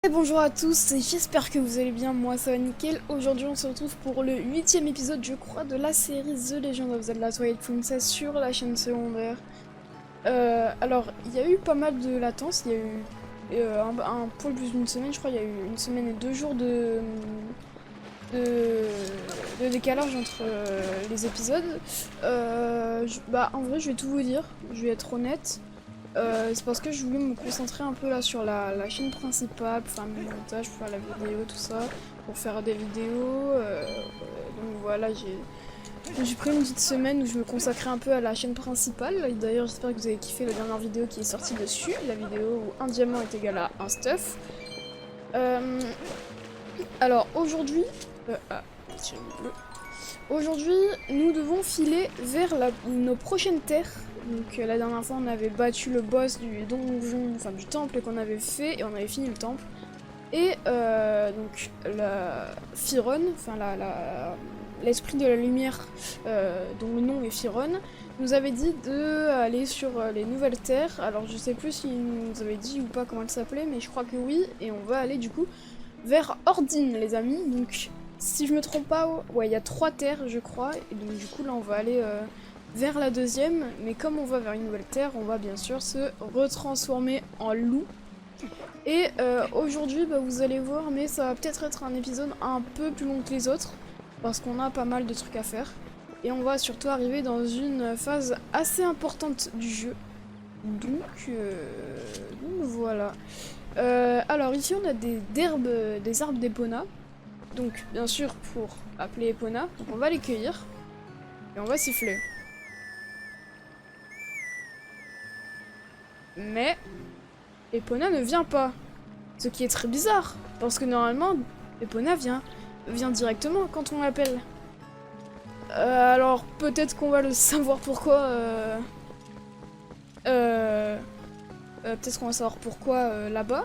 Et bonjour à tous, et j'espère que vous allez bien, moi ça va nickel. Aujourd'hui on se retrouve pour le 8ème épisode je crois de la série The Legend of Zelda Twilight Princess sur la chaîne secondaire. Alors il y a eu pas mal de latence, il y a eu un peu plus d'une semaine je crois, il y a eu une semaine et 2 jours de décalage entre les épisodes. En vrai je vais tout vous dire, je vais être honnête. C'est parce que je voulais me concentrer un peu là sur la chaîne principale, pour faire le montage, pour faire la vidéo, tout ça, pour faire des vidéos. Donc voilà, j'ai pris une petite semaine où je me consacrais un peu à la chaîne principale. Et d'ailleurs, j'espère que vous avez kiffé la dernière vidéo qui est sortie dessus, la vidéo où un diamant est égal à un stuff. Alors aujourd'hui, aujourd'hui, nous devons filer vers nos prochaines terres. Donc la dernière fois on avait battu le boss du donjon, enfin du temple qu'on avait fait et on avait fini le temple. Et donc la Firon, enfin l'esprit de la lumière dont le nom est Firon, nous avait dit d'aller sur les nouvelles terres. Alors je sais plus s'il nous avait dit ou pas comment elle s'appelait, mais je crois que oui. Et on va aller du coup vers Ordine les amis. Donc si je me trompe pas, ouais il y a 3 terres je crois. Et donc du coup là on va aller vers la deuxième, mais comme on va vers une nouvelle terre, on va bien sûr se retransformer en loup. Et aujourd'hui, vous allez voir, mais ça va peut-être être un épisode un peu plus long que les autres, parce qu'on a pas mal de trucs à faire. Et on va surtout arriver dans une phase assez importante du jeu. Donc voilà. Alors ici on a des arbres d'Epona. Donc bien sûr pour appeler Epona, donc on va les cueillir. Et on va siffler. Mais Epona ne vient pas. Ce qui est très bizarre, parce que normalement, Epona vient directement quand on l'appelle. Alors peut-être qu'on va le savoir pourquoi. Peut-être qu'on va savoir pourquoi là-bas.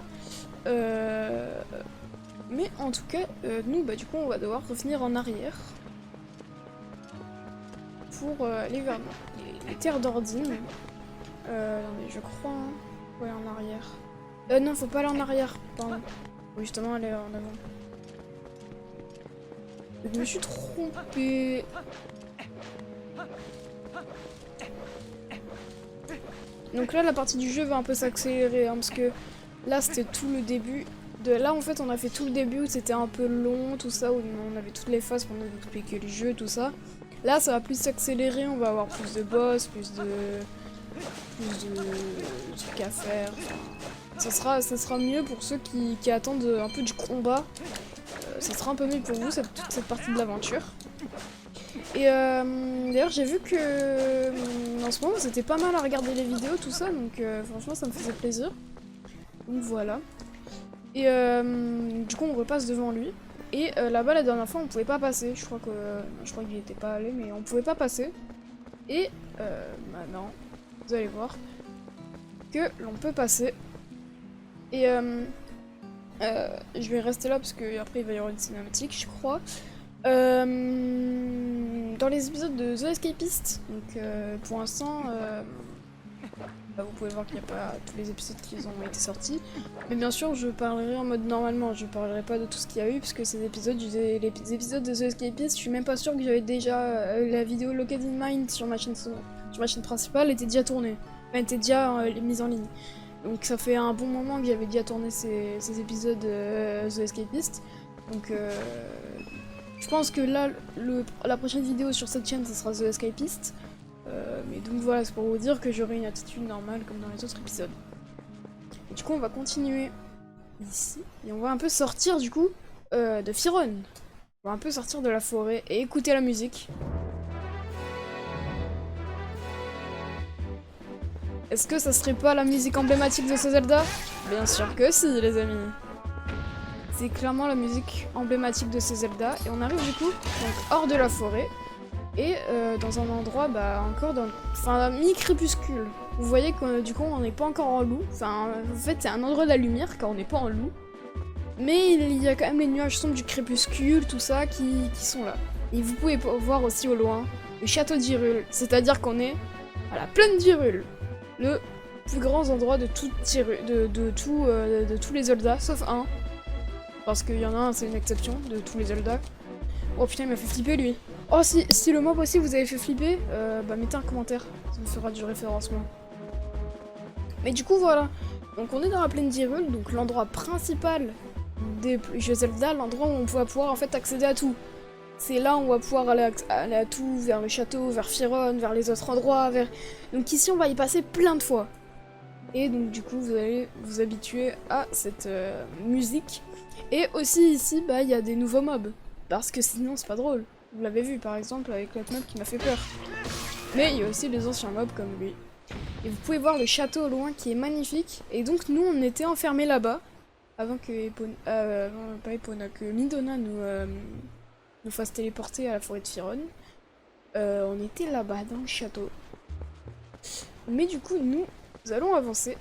Mais en tout cas, nous, du coup, on va devoir revenir en arrière pour aller vers les terres d'Ordine. Mais je crois, hein. Ouais, en arrière. Non, faut pas aller en arrière, pardon. Faut justement aller en avant. Je me suis trompée. Donc là, la partie du jeu va un peu s'accélérer, hein, parce que là, c'était tout le début. Là, en fait, on a fait tout le début où c'était un peu long, tout ça, où on avait toutes les phases pour nous expliquer le jeu, tout ça. Là, ça va plus s'accélérer, on va avoir plus de boss, plus de trucs à faire. Ça sera mieux pour ceux qui attendent un peu du combat. Ça sera un peu mieux pour vous, toute cette partie de l'aventure. Et d'ailleurs, j'ai vu que en ce moment, c'était pas mal à regarder les vidéos, tout ça, donc franchement, ça me faisait plaisir. Donc voilà. Et du coup, on repasse devant lui. Et là-bas, la dernière fois, on pouvait pas passer. Je crois qu'il était pas allé, mais on pouvait pas passer. Et maintenant, vous allez voir que l'on peut passer. Et je vais rester là parce qu'après il va y avoir une cinématique, je crois. Dans les épisodes de The Escapist, donc pour l'instant, vous pouvez voir qu'il n'y a pas tous les épisodes qui ont été sortis. Mais bien sûr, je parlerai en mode normalement, je parlerai pas de tout ce qu'il y a eu, parce que ces épisodes, les épisodes de The Escapist, je suis même pas sûre que j'avais déjà la vidéo Locked in Mind sur ma chaîne principale était déjà tournée. Enfin, était déjà mise en ligne. Donc ça fait un bon moment que j'avais déjà tourné ces épisodes The Escapist. Donc je pense que là, la prochaine vidéo sur cette chaîne, ce sera The Escapist. Mais donc voilà, c'est pour vous dire que j'aurai une attitude normale comme dans les autres épisodes. Et du coup, on va continuer ici. Et on va un peu sortir du coup de Firon. On va un peu sortir de la forêt et écouter la musique. Est-ce que ça serait pas la musique emblématique de ce Zelda? Bien sûr que si, les amis. C'est clairement la musique emblématique de ce Zelda. Et on arrive du coup donc, hors de la forêt. Et dans un endroit, encore dans... Enfin, mi-crépuscule. Vous voyez que du coup, on n'est pas encore en loup. Enfin, en fait, c'est un endroit de la lumière, car on n'est pas en loup. Mais il y a quand même les nuages sombres du crépuscule, tout ça, qui sont là. Et vous pouvez voir aussi au loin le château d'Hyrule. C'est-à-dire qu'on est à la plaine d'Hyrule. Le plus grand endroit de tous les Zelda, sauf un. Parce qu'il y en a un, c'est une exception de tous les Zelda. Oh putain, il m'a fait flipper lui. Oh, si le mob aussi vous avez fait flipper, bah mettez un commentaire, ça me fera du référencement. Mais du coup, voilà. Donc on est dans la plaine d'Hyrule, donc l'endroit principal des jeux Zelda, l'endroit où on va pouvoir en fait accéder à tout. C'est là où on va pouvoir aller à tout, vers le château, vers Firon, vers les autres endroits, vers... Donc ici on va y passer plein de fois. Et donc du coup vous allez vous habituer à cette musique. Et aussi ici, bah il y a des nouveaux mobs. Parce que sinon c'est pas drôle. Vous l'avez vu par exemple avec l'autre mob qui m'a fait peur. Mais il y a aussi les anciens mobs comme lui. Et vous pouvez voir le château au loin qui est magnifique. Et donc nous on était enfermés là-bas. Avant que que Midona nous fasse téléporter à la forêt de Firon. On était là-bas dans le château. Mais du coup nous allons avancer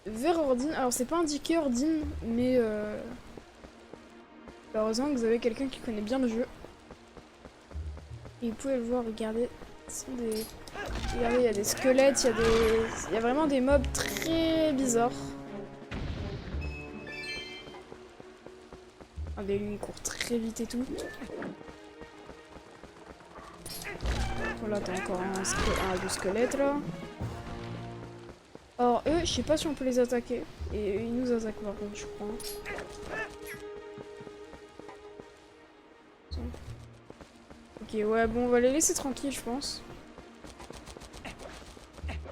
vers Ordine. Alors c'est pas indiqué Ordine, mais heureusement que vous avez quelqu'un qui connaît bien le jeu. Et vous pouvez le voir, regardez. Regardez, il y a des squelettes, il y a vraiment des mobs très bizarres. Regardez, lui il court très vite et tout. Voilà, t'as encore un deux squelettes là. Alors eux, je sais pas si on peut les attaquer. Et ils nous attaquent par contre, je crois. Ok, ouais, bon, on va les laisser tranquilles, je pense.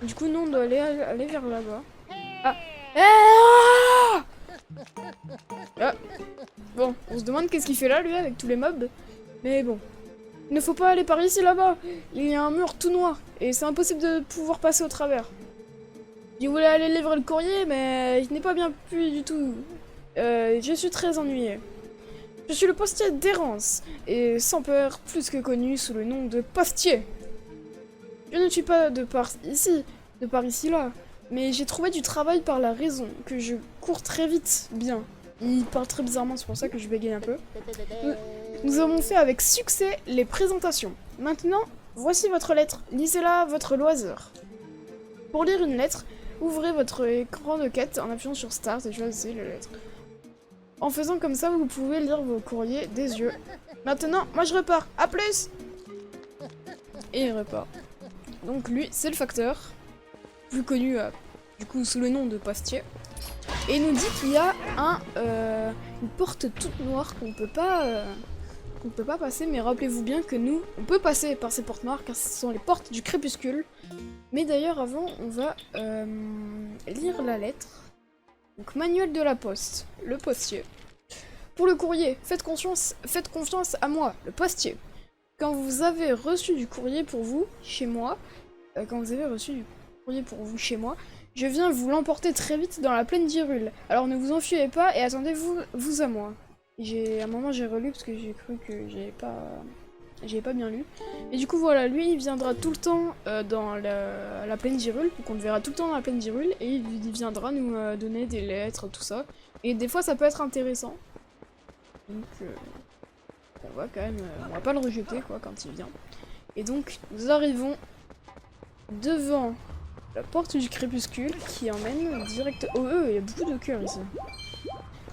Du coup, nous, on doit aller vers là-bas. Ah. Ah. Bon, on se demande qu'est-ce qu'il fait là, lui, avec tous les mobs. Mais bon. Il ne faut pas aller par ici, là-bas. Il y a un mur tout noir. Et c'est impossible de pouvoir passer au travers. Je voulais aller livrer le courrier, mais il n'est pas bien pu du tout. Je suis très ennuyé. Je suis le postier d'Errance, et sans peur, plus que connu sous le nom de Postier. Je ne suis pas de par ici là, mais j'ai trouvé du travail par la raison, que je cours très vite, bien. Il parle très bizarrement, c'est pour ça que je bégaye un peu. Nous avons fait avec succès les présentations. Maintenant, voici votre lettre, lisez-la à votre loisir. Pour lire une lettre, ouvrez votre écran de quête en appuyant sur Start et choisissez la lettre. En faisant comme ça, vous pouvez lire vos courriers des yeux. Maintenant, moi je repars. À plus! Et il repart. Donc lui, c'est le facteur, plus connu du coup sous le nom de Postier. Et il nous dit qu'il y a une porte toute noire qu'on peut pas passer. Mais rappelez-vous bien que nous, on peut passer par ces portes noires car ce sont les portes du crépuscule. Mais d'ailleurs, avant, on va lire la lettre. Donc, manuel de la poste, le postier. Pour le courrier, faites confiance à moi, le postier. Quand vous avez reçu du courrier pour vous, chez moi, je viens vous l'emporter très vite dans la plaine d'Hyrule. Alors ne vous enfuyez pas et attendez-vous à moi. À un moment, j'ai relu parce que j'ai cru que j'avais pas bien lu. Et du coup, voilà, lui, il viendra tout le temps dans la plaine d'Hyrule. Donc on le verra tout le temps dans la plaine d'Hyrule. Et il viendra nous donner des lettres, tout ça. Et des fois, ça peut être intéressant. Donc, on va quand même... on va pas le rejeter, quoi, quand il vient. Et donc, nous arrivons devant la porte du crépuscule qui emmène direct... Oh, il y a beaucoup de cœurs ici.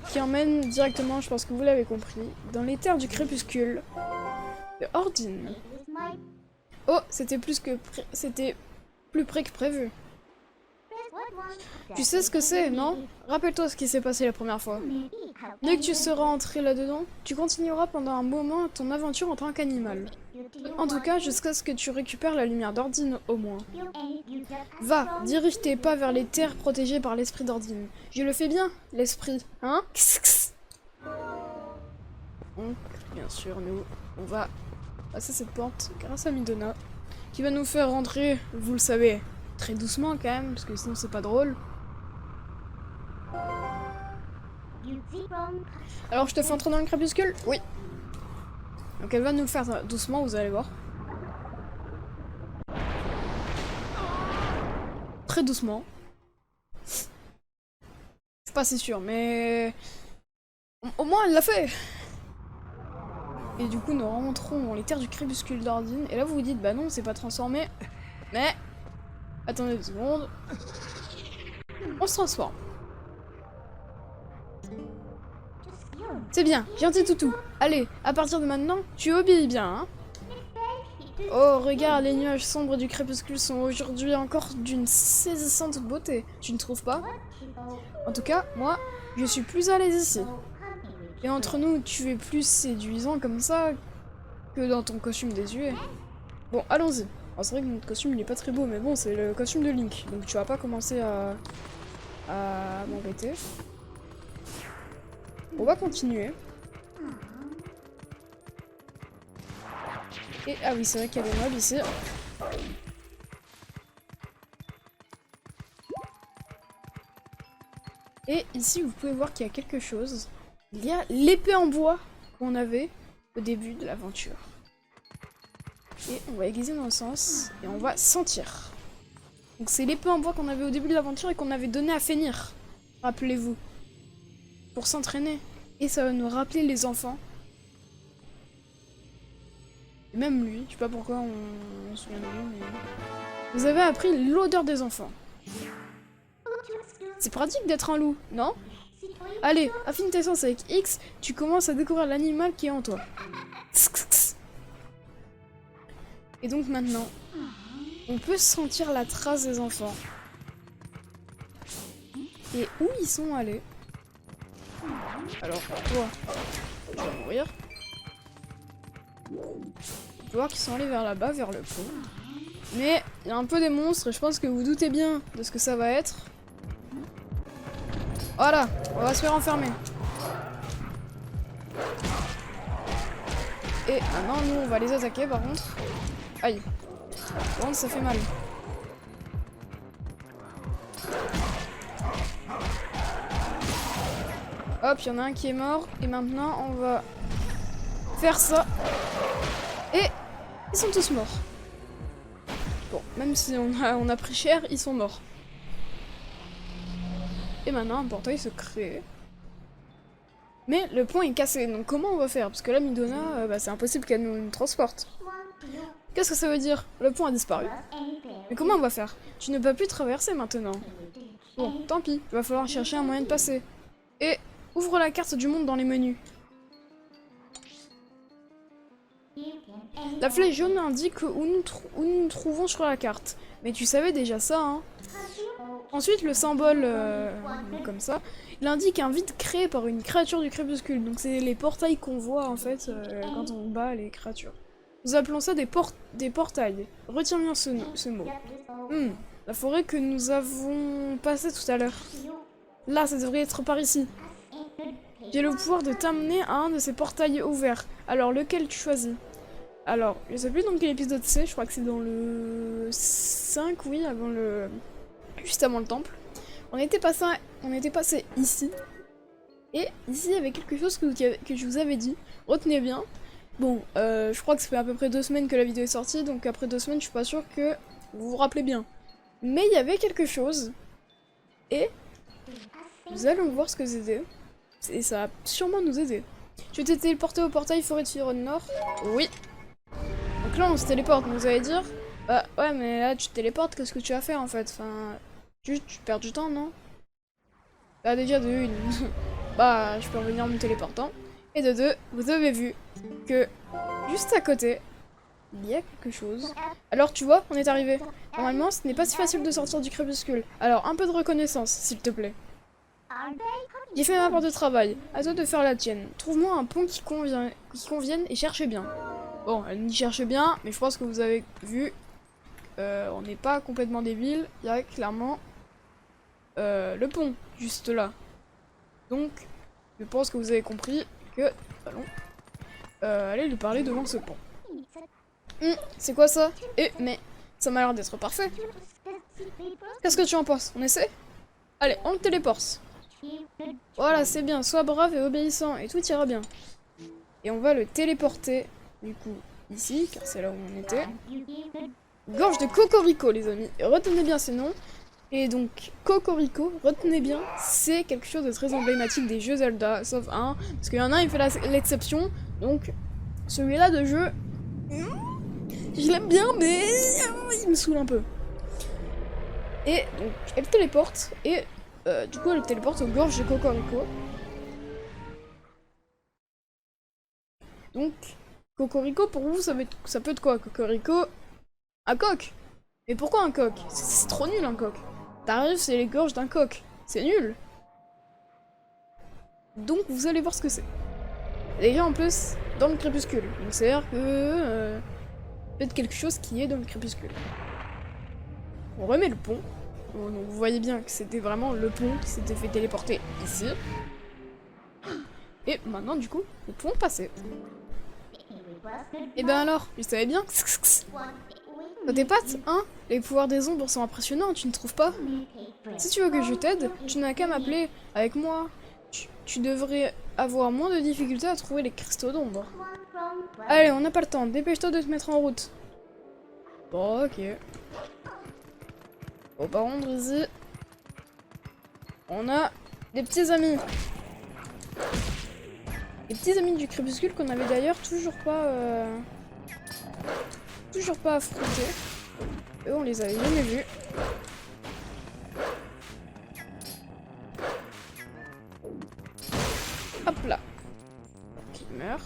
Qui emmène directement, je pense que vous l'avez compris, dans les terres du crépuscule de Ordine. Oh, c'était plus près que prévu. Tu sais ce que c'est, non? Rappelle-toi ce qui s'est passé la première fois. Dès que tu seras entré là-dedans, tu continueras pendant un moment ton aventure en tant qu'animal. En tout cas, jusqu'à ce que tu récupères la lumière d'Ordine au moins. Va, dirige tes pas vers les terres protégées par l'esprit d'Ordine. Je le fais bien, l'esprit, hein? Donc, bien sûr, nous, on va passer cette porte grâce à Midona, qui va nous faire rentrer, vous le savez, très doucement quand même, parce que sinon c'est pas drôle. Alors je te fais entrer dans le crépuscule? Oui. Donc elle va nous le faire doucement, vous allez voir. Très doucement. Je suis pas si sûr, mais... Au moins elle l'a fait. Et du coup nous rentrons dans les terres du crépuscule d'Ordine. Et là vous vous dites, bah non, c'est pas transformé. Mais... Attendez 2 secondes. On se transforme. C'est bien, gentil toutou. Allez, à partir de maintenant, tu obéis bien, hein. Oh, regarde, les nuages sombres du crépuscule sont aujourd'hui encore d'une saisissante beauté. Tu ne trouves pas? En tout cas, moi, je suis plus à l'aise ici. Et entre nous, tu es plus séduisant comme ça que dans ton costume désuet. Bon, allons-y. Alors, c'est vrai que notre costume, il est pas très beau, mais bon, c'est le costume de Link. Donc tu vas pas commencer à m'embêter. On va continuer. Et ah oui, c'est vrai qu'il y a des mobs ici. Et ici, vous pouvez voir qu'il y a quelque chose. Il y a l'épée en bois qu'on avait au début de l'aventure. Et on va aiguiser dans le sens et on va sentir. Donc c'est l'épée en bois qu'on avait au début de l'aventure et qu'on avait donné à Fenrir. Rappelez-vous. Pour s'entraîner. Et ça va nous rappeler les enfants. Et même lui, je sais pas pourquoi on se souvient de lui, mais... Vous avez appris l'odeur des enfants. C'est pratique d'être un loup, non? Allez, affine tes sens avec X, tu commences à découvrir l'animal qui est en toi. Et donc maintenant, on peut sentir la trace des enfants. Et où ils sont allés? Alors, toi, tu vas mourir. On peut voir qu'ils sont allés vers là-bas, vers le pont. Mais il y a un peu des monstres et je pense que vous doutez bien de ce que ça va être. Voilà, on va se faire enfermer. Et maintenant, nous, on va les attaquer par contre. Aïe. Par contre, ça fait mal. Hop, il y en a un qui est mort. Et maintenant, on va faire ça. Et ils sont tous morts. Bon, même si on a pris cher, ils sont morts. Et maintenant, un portail se crée. Mais le pont est cassé, donc comment on va faire? Parce que là, Midona, c'est impossible qu'elle nous transporte. Qu'est-ce que ça veut dire? Le pont a disparu. Mais comment on va faire? Tu ne peux plus traverser maintenant. Bon, tant pis, il va falloir chercher un moyen de passer. Et ouvre la carte du monde dans les menus. La flèche jaune indique où nous nous trouvons sur la carte. Mais tu savais déjà ça, hein? Ensuite, le symbole, comme ça, il indique un vide créé par une créature du crépuscule. Donc c'est les portails qu'on voit, en fait, quand on bat les créatures. Nous appelons ça des portails. Retiens bien ce mot. La forêt que nous avons passée tout à l'heure. Là, ça devrait être par ici. J'ai le pouvoir de t'amener à un de ces portails ouverts. Alors, lequel tu choisis? Alors, je sais plus dans quel épisode c'est, je crois que c'est dans le 5, oui, juste avant le temple. On était passé ici. Et ici, il y avait quelque chose que je vous avais dit. Retenez bien. Bon, je crois que ça fait à peu près 2 semaines que la vidéo est sortie, donc après 2 semaines, je suis pas sûre que vous vous rappelez bien. Mais il y avait quelque chose. Et nous allons voir ce que c'était. Et ça va sûrement nous aider. Tu t'es téléporté au portail forêt de Firon Nord? Oui. Donc là, on se téléporte, vous allez dire? Bah ouais, mais là, tu te téléportes, qu'est-ce que tu vas faire en fait? Enfin, tu perds du temps, non? Bah déjà, de une, bah je peux revenir en me téléportant. Et de deux, vous avez vu que juste à côté, il y a quelque chose. Alors tu vois, on est arrivé. Normalement, ce n'est pas si facile de sortir du crépuscule. Alors, un peu de reconnaissance, s'il te plaît. J'ai fait ma part de travail, à toi de faire la tienne. Trouve-moi un pont qui convienne et cherche bien. Bon, elle n'y cherche bien, mais je pense que vous avez vu, on n'est pas complètement débile. Il y a clairement le pont, juste là. Donc, je pense que vous avez compris que... Allons, allez lui parler devant ce pont. C'est quoi ça? Mais ça m'a l'air d'être parfait. Qu'est-ce que tu en penses? On essaie? Allez, on le téléporte. Voilà, c'est bien, sois brave et obéissant, et tout ira bien. Et on va le téléporter, du coup, ici, car c'est là où on était. Gorge de Cocorico, les amis. Et retenez bien ce nom. Et donc, Cocorico, retenez bien, c'est quelque chose de très emblématique des jeux Zelda, sauf un, parce qu'il y en a un, il fait l'exception. Donc, celui-là de jeu, je l'aime bien, mais il me saoule un peu. Et donc, elle téléporte, et du coup, elle téléporte aux gorges de Cocorico. Donc, Cocorico, pour vous, ça peut être quoi, Cocorico? Un coq. Mais pourquoi un coq? C'est trop nul, un coq. T'arrives, c'est les gorges d'un coq. C'est nul. Donc, vous allez voir ce que c'est. Déjà, en plus, dans le crépuscule. Donc, c'est-à-dire que... peut-être quelque chose qui est dans le crépuscule. On remet le pont. Donc, vous voyez bien que c'était vraiment le pont qui s'était fait téléporter ici. Et maintenant, du coup, le pont passé. Et ben alors, tu savais bien? Dans tes pattes, hein? Les pouvoirs des ombres sont impressionnants, tu ne trouves pas? Si tu veux que je t'aide, tu n'as qu'à m'appeler. Avec moi, tu devrais avoir moins de difficultés à trouver les cristaux d'ombre. Allez, on n'a pas le temps, dépêche-toi de te mettre en route. Bon, ok. Bon, par contre, ici, on a des petits amis. Les petits amis du crépuscule qu'on avait d'ailleurs toujours pas affrontés. Eux, on les avait jamais vus. Hop là. Qui meurt.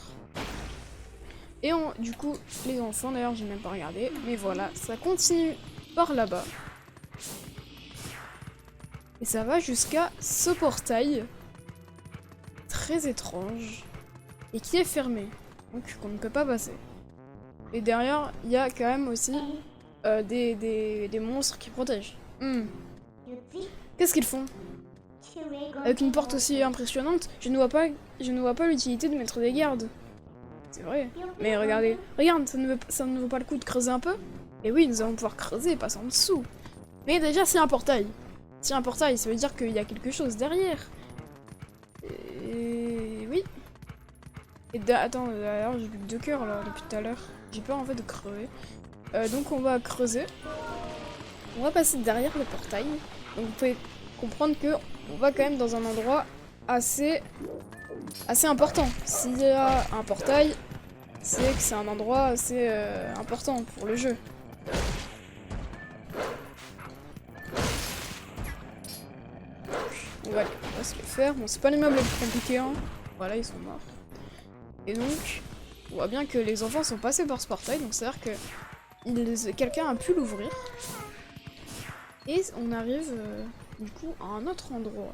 Et du coup, les enfants, d'ailleurs, j'ai même pas regardé. Mais voilà, ça continue par là-bas. Et ça va jusqu'à ce portail. Très étrange. Et qui est fermé. Donc, qu'on ne peut pas passer. Et derrière, il y a quand même aussi des monstres qui protègent. Qu'est-ce qu'ils font? Avec une porte aussi impressionnante, je ne vois pas l'utilité de mettre des gardes. C'est vrai. Mais regardez, regarde, ça ne vaut pas le coup de creuser un peu? Et oui, nous allons pouvoir creuser et passer en dessous. Mais déjà, c'est un portail. Si un portail, ça veut dire qu'il y a quelque chose derrière. Et oui. Et attends, d'ailleurs, j'ai plus que 2 cœurs là depuis tout à l'heure. J'ai peur en fait de crever. Donc on va creuser. On va passer derrière le portail. Donc vous pouvez comprendre que on va quand même dans un endroit assez important. S'il y a un portail, c'est que c'est un endroit assez important pour le jeu. On va se le faire. Bon, c'est pas l'immeuble le plus compliqué, hein. Voilà, ils sont morts. Et donc, on voit bien que les enfants sont passés par ce portail, donc c'est-à-dire que quelqu'un a pu l'ouvrir. Et on arrive du coup à un autre endroit.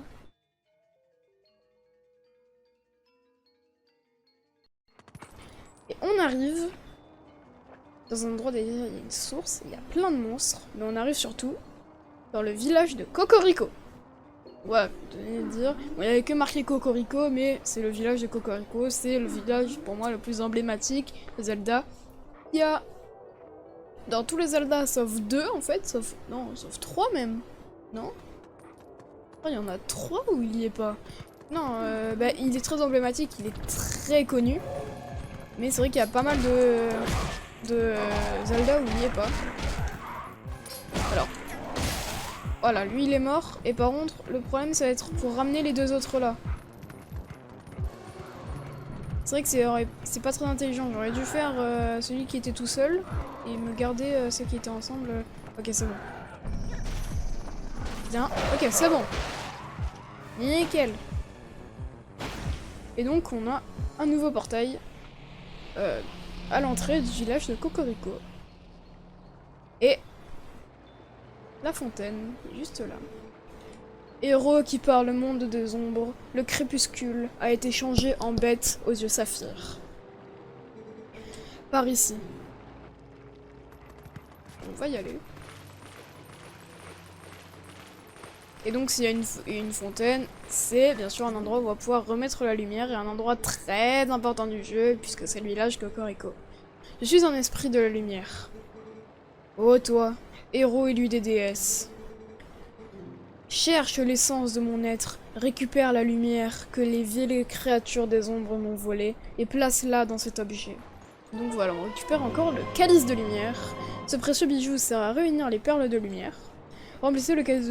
Et on arrive dans un endroit, d'ailleurs, il y a une source, il y a plein de monstres, mais on arrive surtout dans le village de Cocorico. Ouais, je devais dire. Bon, il n'y avait que marqué Cocorico, mais c'est le village de Cocorico, c'est le village pour moi le plus emblématique de Zelda. Il y a dans tous les Zelda, sauf 2 en fait, sauf 3 même. Non? Il y en a 3 où il y est pas. Non, bah, il est très emblématique, il est très connu. Mais c'est vrai qu'il y a pas mal de Zelda où il y est pas. Alors, voilà, lui il est mort. Et par contre, le problème ça va être pour ramener les 2 autres là. C'est vrai que c'est pas très intelligent. J'aurais dû faire celui qui était tout seul et me garder ceux qui étaient ensemble. Ok, c'est bon. Bien, ok, c'est bon. Nickel. Et donc on a un nouveau portail à l'entrée du village de Cocorico. Et la fontaine est juste là. Héros qui part le monde des ombres, le crépuscule a été changé en bête aux yeux saphirs. Par ici. On va y aller. Et donc s'il y a une fontaine, c'est bien sûr un endroit où on va pouvoir remettre la lumière et un endroit très important du jeu puisque c'est le village Cocorico. Je suis un esprit de la lumière. Oh toi, héros élu des déesses. Cherche l'essence de mon être, récupère la lumière que les vieilles créatures des ombres m'ont volée et place-la dans cet objet. Donc voilà, on récupère encore le calice de lumière. Ce précieux bijou sert à réunir les perles de lumière. Remplissez le calice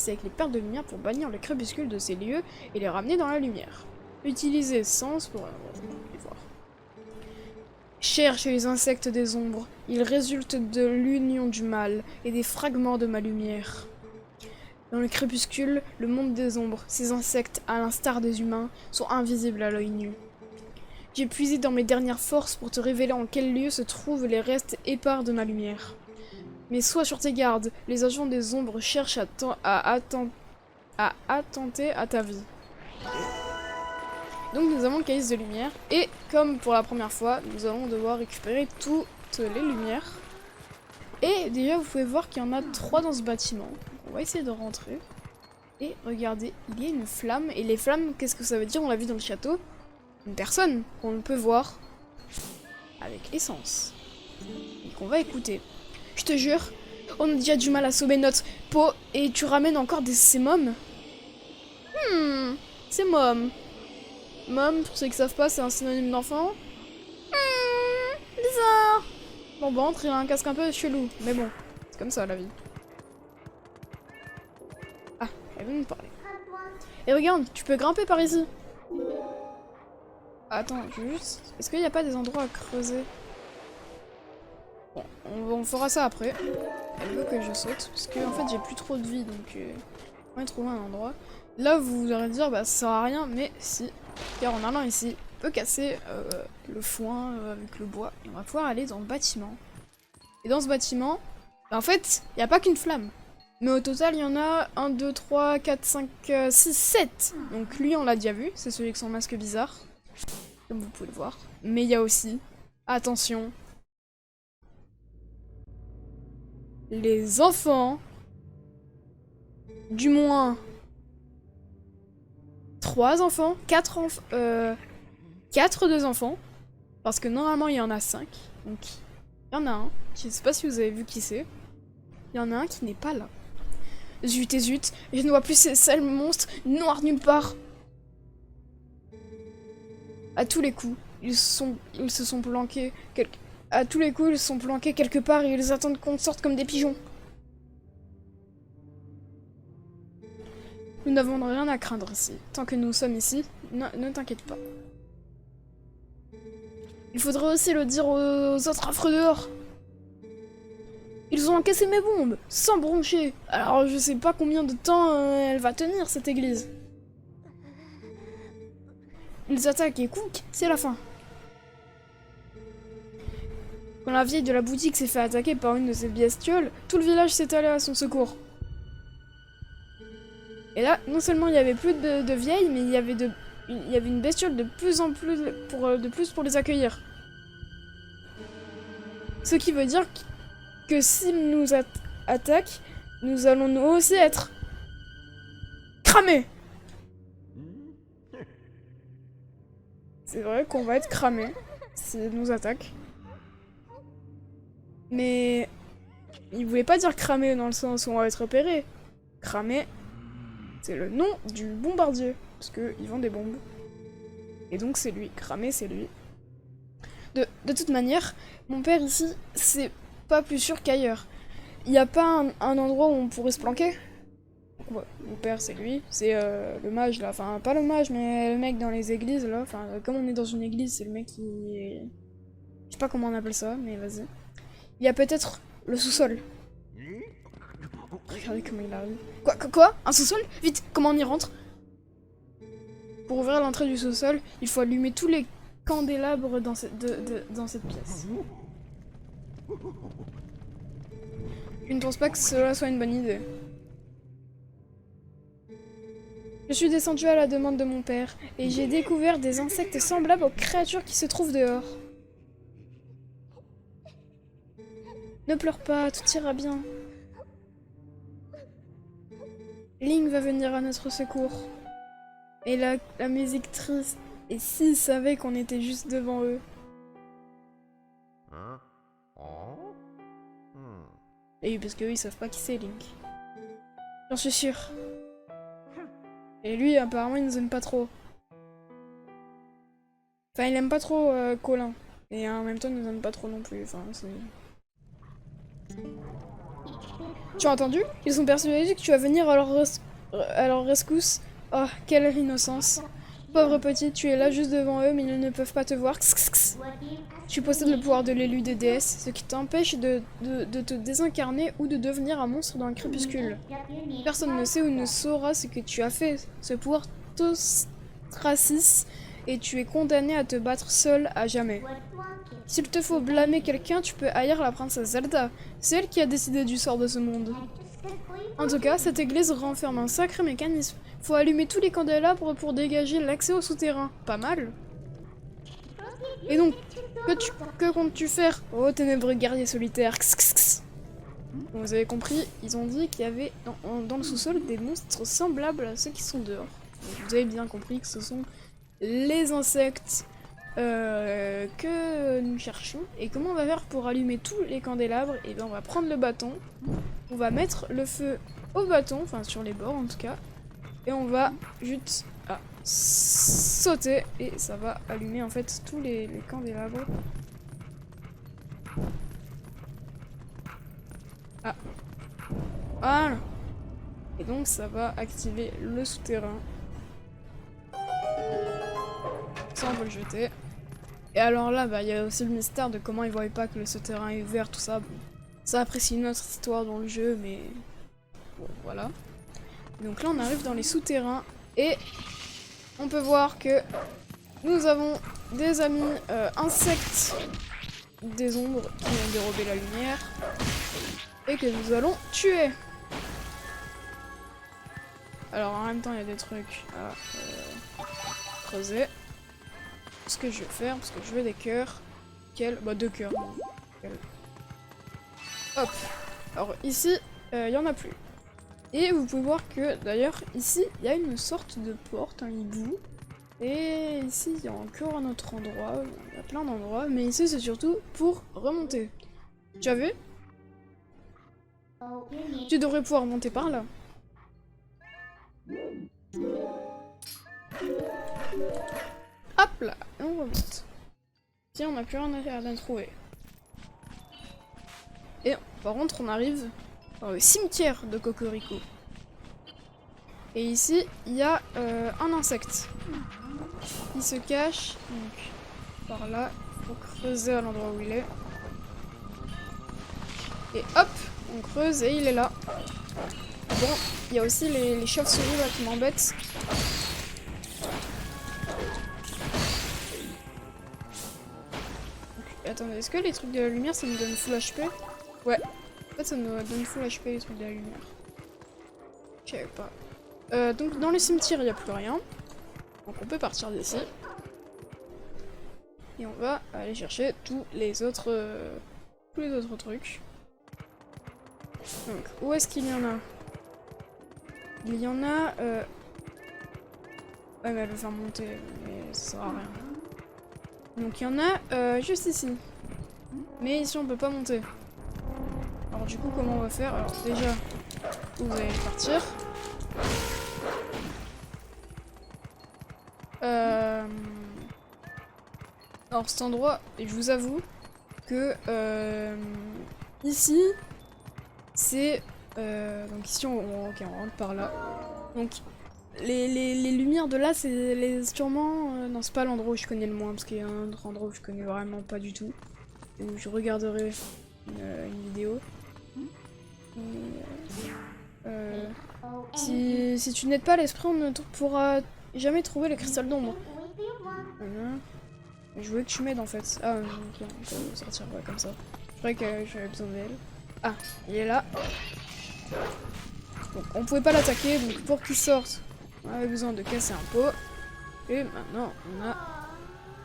avec les perles de lumière pour bannir le crépuscule de ces lieux et les ramener dans la lumière. Utilisez sens pour les voir. Cherche les insectes des ombres, ils résultent de l'union du mal et des fragments de ma lumière. Dans le crépuscule, le monde des ombres, ces insectes, à l'instar des humains, sont invisibles à l'œil nu. J'ai puisé dans mes dernières forces pour te révéler en quel lieu se trouvent les restes épars de ma lumière. Mais sois sur tes gardes, les agents des ombres cherchent à attenter à ta vie. Donc nous avons le calice de lumière, et comme pour la première fois, nous allons devoir récupérer toutes les lumières. Et déjà vous pouvez voir qu'il y en a 3 dans ce bâtiment. Donc, on va essayer de rentrer. Et regardez, il y a une flamme, et les flammes, qu'est-ce que ça veut dire? On l'a vu dans le château. Une personne qu'on ne peut voir avec l'essence. Et qu'on va écouter. Je te jure, on a déjà du mal à sauver notre peau, et tu ramènes encore ces mômes? C'est môme. Mom, pour ceux qui savent pas, c'est un synonyme d'enfant. Bizarre. Bon, bah, entre, il a un casque un peu chelou. Mais bon, c'est comme ça la vie. Ah, elle veut nous parler. Et regarde, tu peux grimper par ici. Attends, juste. Est-ce qu'il n'y a pas des endroits à creuser? Bon, on fera ça après. Elle veut que je saute. Parce que, en fait, j'ai plus trop de vie. Donc, on va trouver un endroit. Là, vous allez dire, bah, ça sert à rien. Mais si. Car en allant ici, on peut casser le foin avec le bois. Et on va pouvoir aller dans le bâtiment. Et dans ce bâtiment, bah en fait, il n'y a pas qu'une flamme. Mais au total, il y en a 1, 2, 3, 4, 5, 6, 7. Donc lui, on l'a déjà vu. C'est celui avec son masque bizarre. Comme vous pouvez le voir. Mais il y a aussi, attention, les enfants. Du moins 3 enfants, 4 2 enfants, parce que normalement il y en a 5, donc il y en a un, je sais pas si vous avez vu qui c'est, il y en a un qui n'est pas là. Zut et zut, je ne vois plus ces sales monstres noirs nulle part. À tous les coups, ils se sont planqués, à tous les coups ils se sont planqués quelque part et ils attendent qu'on sorte comme des pigeons. Nous n'avons rien à craindre ici. Tant que nous sommes ici, ne t'inquiète pas. Il faudrait aussi le dire aux autres affreux dehors. Ils ont encaissé mes bombes, sans broncher. Alors je sais pas combien de temps elle va tenir cette église. Ils attaquent et couc, c'est la fin. Quand la vieille de la boutique s'est fait attaquer par une de ces bestioles, tout le village s'est allé à son secours. Et là, non seulement il n'y avait plus de vieilles, mais il y avait une bestiole de plus en plus pour les accueillir. Ce qui veut dire que s'ils nous attaquent, nous allons nous aussi être cramés. C'est vrai qu'on va être cramés s'ils nous attaquent. Mais il voulait pas dire cramés dans le sens où on va être repérés. Cramés, c'est le nom du bombardier, parce qu'il vend des bombes. Et donc c'est lui, cramé c'est lui. De toute manière, mon père ici, c'est pas plus sûr qu'ailleurs. Il n'y a pas un endroit où on pourrait se planquer. Ouais, mon père c'est lui, c'est le mage là, enfin pas le mage mais le mec dans les églises là, enfin comme on est dans une église c'est le mec qui... Je sais pas comment on appelle ça, mais vas-y. Il y a peut-être le sous-sol. Regardez comment il arrive. Quoi? Un sous-sol? Vite, comment on y rentre? Pour ouvrir l'entrée du sous-sol, il faut allumer tous les candélabres dans cette pièce. Je ne pense pas que cela soit une bonne idée. Je suis descendue à la demande de mon père, et j'ai découvert des insectes semblables aux créatures qui se trouvent dehors. Ne pleure pas, tout ira bien. Link va venir à notre secours. Et la musique triste. Et s'ils savaient qu'on était juste devant eux. Et oui, parce qu'eux ils savent pas qui c'est Link. J'en suis sûre. Et lui apparemment il nous aime pas trop. Enfin il aime pas trop Colin. Et en même temps il nous aime pas trop non plus. Enfin c'est... Tu as entendu? Ils sont persuadés que tu vas venir à leur rescousse. Oh, quelle innocence. Pauvre petit, tu es là juste devant eux, mais ils ne peuvent pas te voir. Tu possèdes le pouvoir de l'élu des déesses, ce qui t'empêche de te désincarner ou de devenir un monstre dans le crépuscule. Personne ne sait ou ne saura ce que tu as fait. Ce pouvoir t'ostracis et tu es condamné à te battre seul à jamais. S'il te faut blâmer quelqu'un, tu peux haïr la princesse Zelda. C'est elle qui a décidé du sort de ce monde. En tout cas, cette église renferme un sacré mécanisme. Faut allumer tous les candélabres pour dégager l'accès au souterrain. Pas mal. Et donc, que comptes-tu faire, oh ténébreux guerrier solitaire? Bon, vous avez compris, ils ont dit qu'il y avait dans le sous-sol des monstres semblables à ceux qui sont dehors. Donc, vous avez bien compris que ce sont les insectes que nous cherchons. Et comment on va faire pour allumer tous les candélabres? Et bien on va prendre le bâton, on va mettre le feu au bâton, enfin sur les bords en tout cas, et on va juste sauter et ça va allumer en fait tous les candélabres. Ah, voilà. Et donc ça va activer le souterrain. Ça on peut le jeter. Et alors là, bah, y a aussi le mystère de comment ils voyaient pas que le souterrain est ouvert, tout ça. Bon, ça apprécie une autre histoire dans le jeu, mais bon, voilà. Donc là, on arrive dans les souterrains et on peut voir que nous avons des amis insectes des ombres qui ont dérobé la lumière et que nous allons tuer. Alors en même temps, il y a des trucs à creuser. Ce que je vais faire, parce que je veux des cœurs. Quel? Bah 2 cœurs. Hop. Alors ici, il y en a plus. Et vous pouvez voir que d'ailleurs ici, il y a une sorte de porte, un hibou. Et ici, il y a encore un autre endroit. Il y a plein d'endroits, mais ici c'est surtout pour remonter. Tu as vu? Tu devrais pouvoir monter par là. Hop là, et on remonte. Tiens, on n'a plus rien à trouver. Et par contre, on arrive dans le cimetière de Cocorico. Et ici, il y a un insecte. Il se cache donc par là. Il faut creuser à l'endroit où il est. Et hop, on creuse et il est là. Bon, il y a aussi les chauves-souris là qui m'embêtent. Attendez, est-ce que les trucs de la lumière ça me donne full HP? Ouais, en fait ça me donne full HP les trucs de la lumière. Je savais pas. Donc dans le cimetière il n'y a plus rien. Donc on peut partir d'ici. Et on va aller chercher tous les autres trucs. Donc où est-ce qu'il y en a? Il y en a... Ouais mais elle veut faire monter, mais ça sert à rien. Donc il y en a juste ici. Mais ici on peut pas monter. Alors du coup comment on va faire? Alors déjà, vous allez partir. Alors cet endroit, et je vous avoue que ici, c'est... donc ici ok, on rentre par là. Donc les lumières de là, c'est sûrement... non, c'est pas l'endroit où je connais le moins, parce qu'il y a un autre endroit où je connais vraiment pas du tout. Et où je regarderai une vidéo. Si tu n'aides pas l'esprit, on ne pourra jamais trouver le cristal d'ombre. Je voulais que tu m'aides en fait. Ah, ok, on peut sortir comme ça. Je croyais que j'avais besoin d'elle. Ah, il est là. Donc on pouvait pas l'attaquer, donc pour qu'il sorte, on avait besoin de casser un pot. Et maintenant on a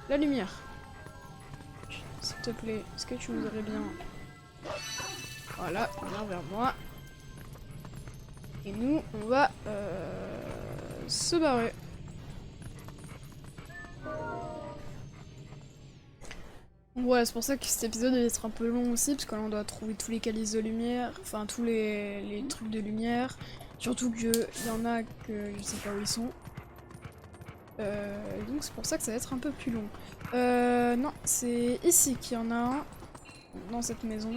la lumière. S'il te plaît, est-ce que tu voudrais bien... Voilà, viens vers moi. Et nous, on va se barrer. Ouais, c'est pour ça que cet épisode va être un peu long aussi, parce que là on doit trouver tous les calices de lumière, enfin tous les trucs de lumière. Surtout qu'il y en a que je sais pas où ils sont. Donc c'est pour ça que ça va être un peu plus long. Non, c'est ici qu'il y en a un, dans cette maison.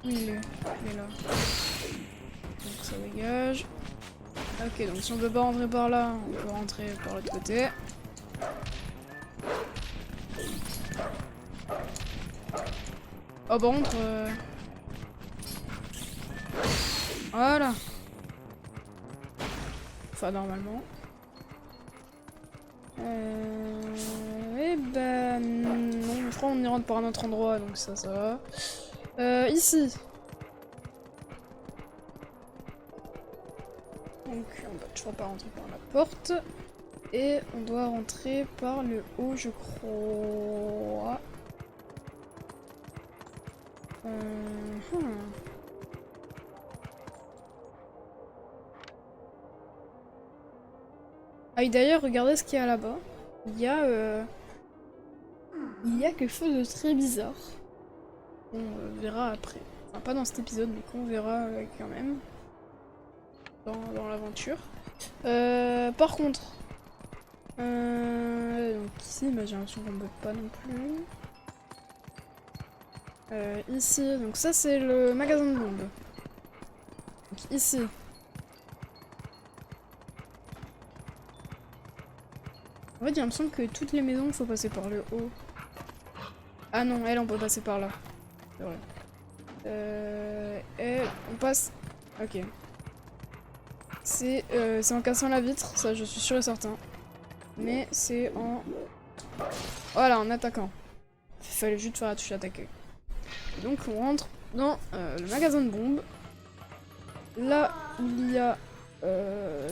Où il est? Il est là. Donc ça dégage. Ok, donc si on peut pas rentrer par là, on peut rentrer par l'autre côté. Oh, par contre... Voilà. Enfin, normalement. Eh ben non, je crois qu'on y rentre par un autre endroit, donc ça va. Ici. Donc on va toujours pas rentrer par la porte. Et on doit rentrer par le haut, je crois. Ah oui, d'ailleurs, regardez ce qu'il y a là-bas. Il y a quelque chose de très bizarre. On verra après. Enfin, pas dans cet épisode, mais qu'on verra quand même. Dans l'aventure. Par contre... donc ici, bah, j'ai l'impression qu'on peut pas non plus. Ici, donc ça c'est le magasin de bombes. Donc ici. En fait, j'ai l'impression que toutes les maisons, il faut passer par le haut. Ah non, elle, on peut passer par là. C'est vrai. Elle, on passe... Ok. C'est en cassant la vitre, ça je suis sûr et certain. Mais c'est en... Voilà, en attaquant. Il fallait juste faire la touche attaquer. Donc on rentre dans le magasin de bombes. Là, il y a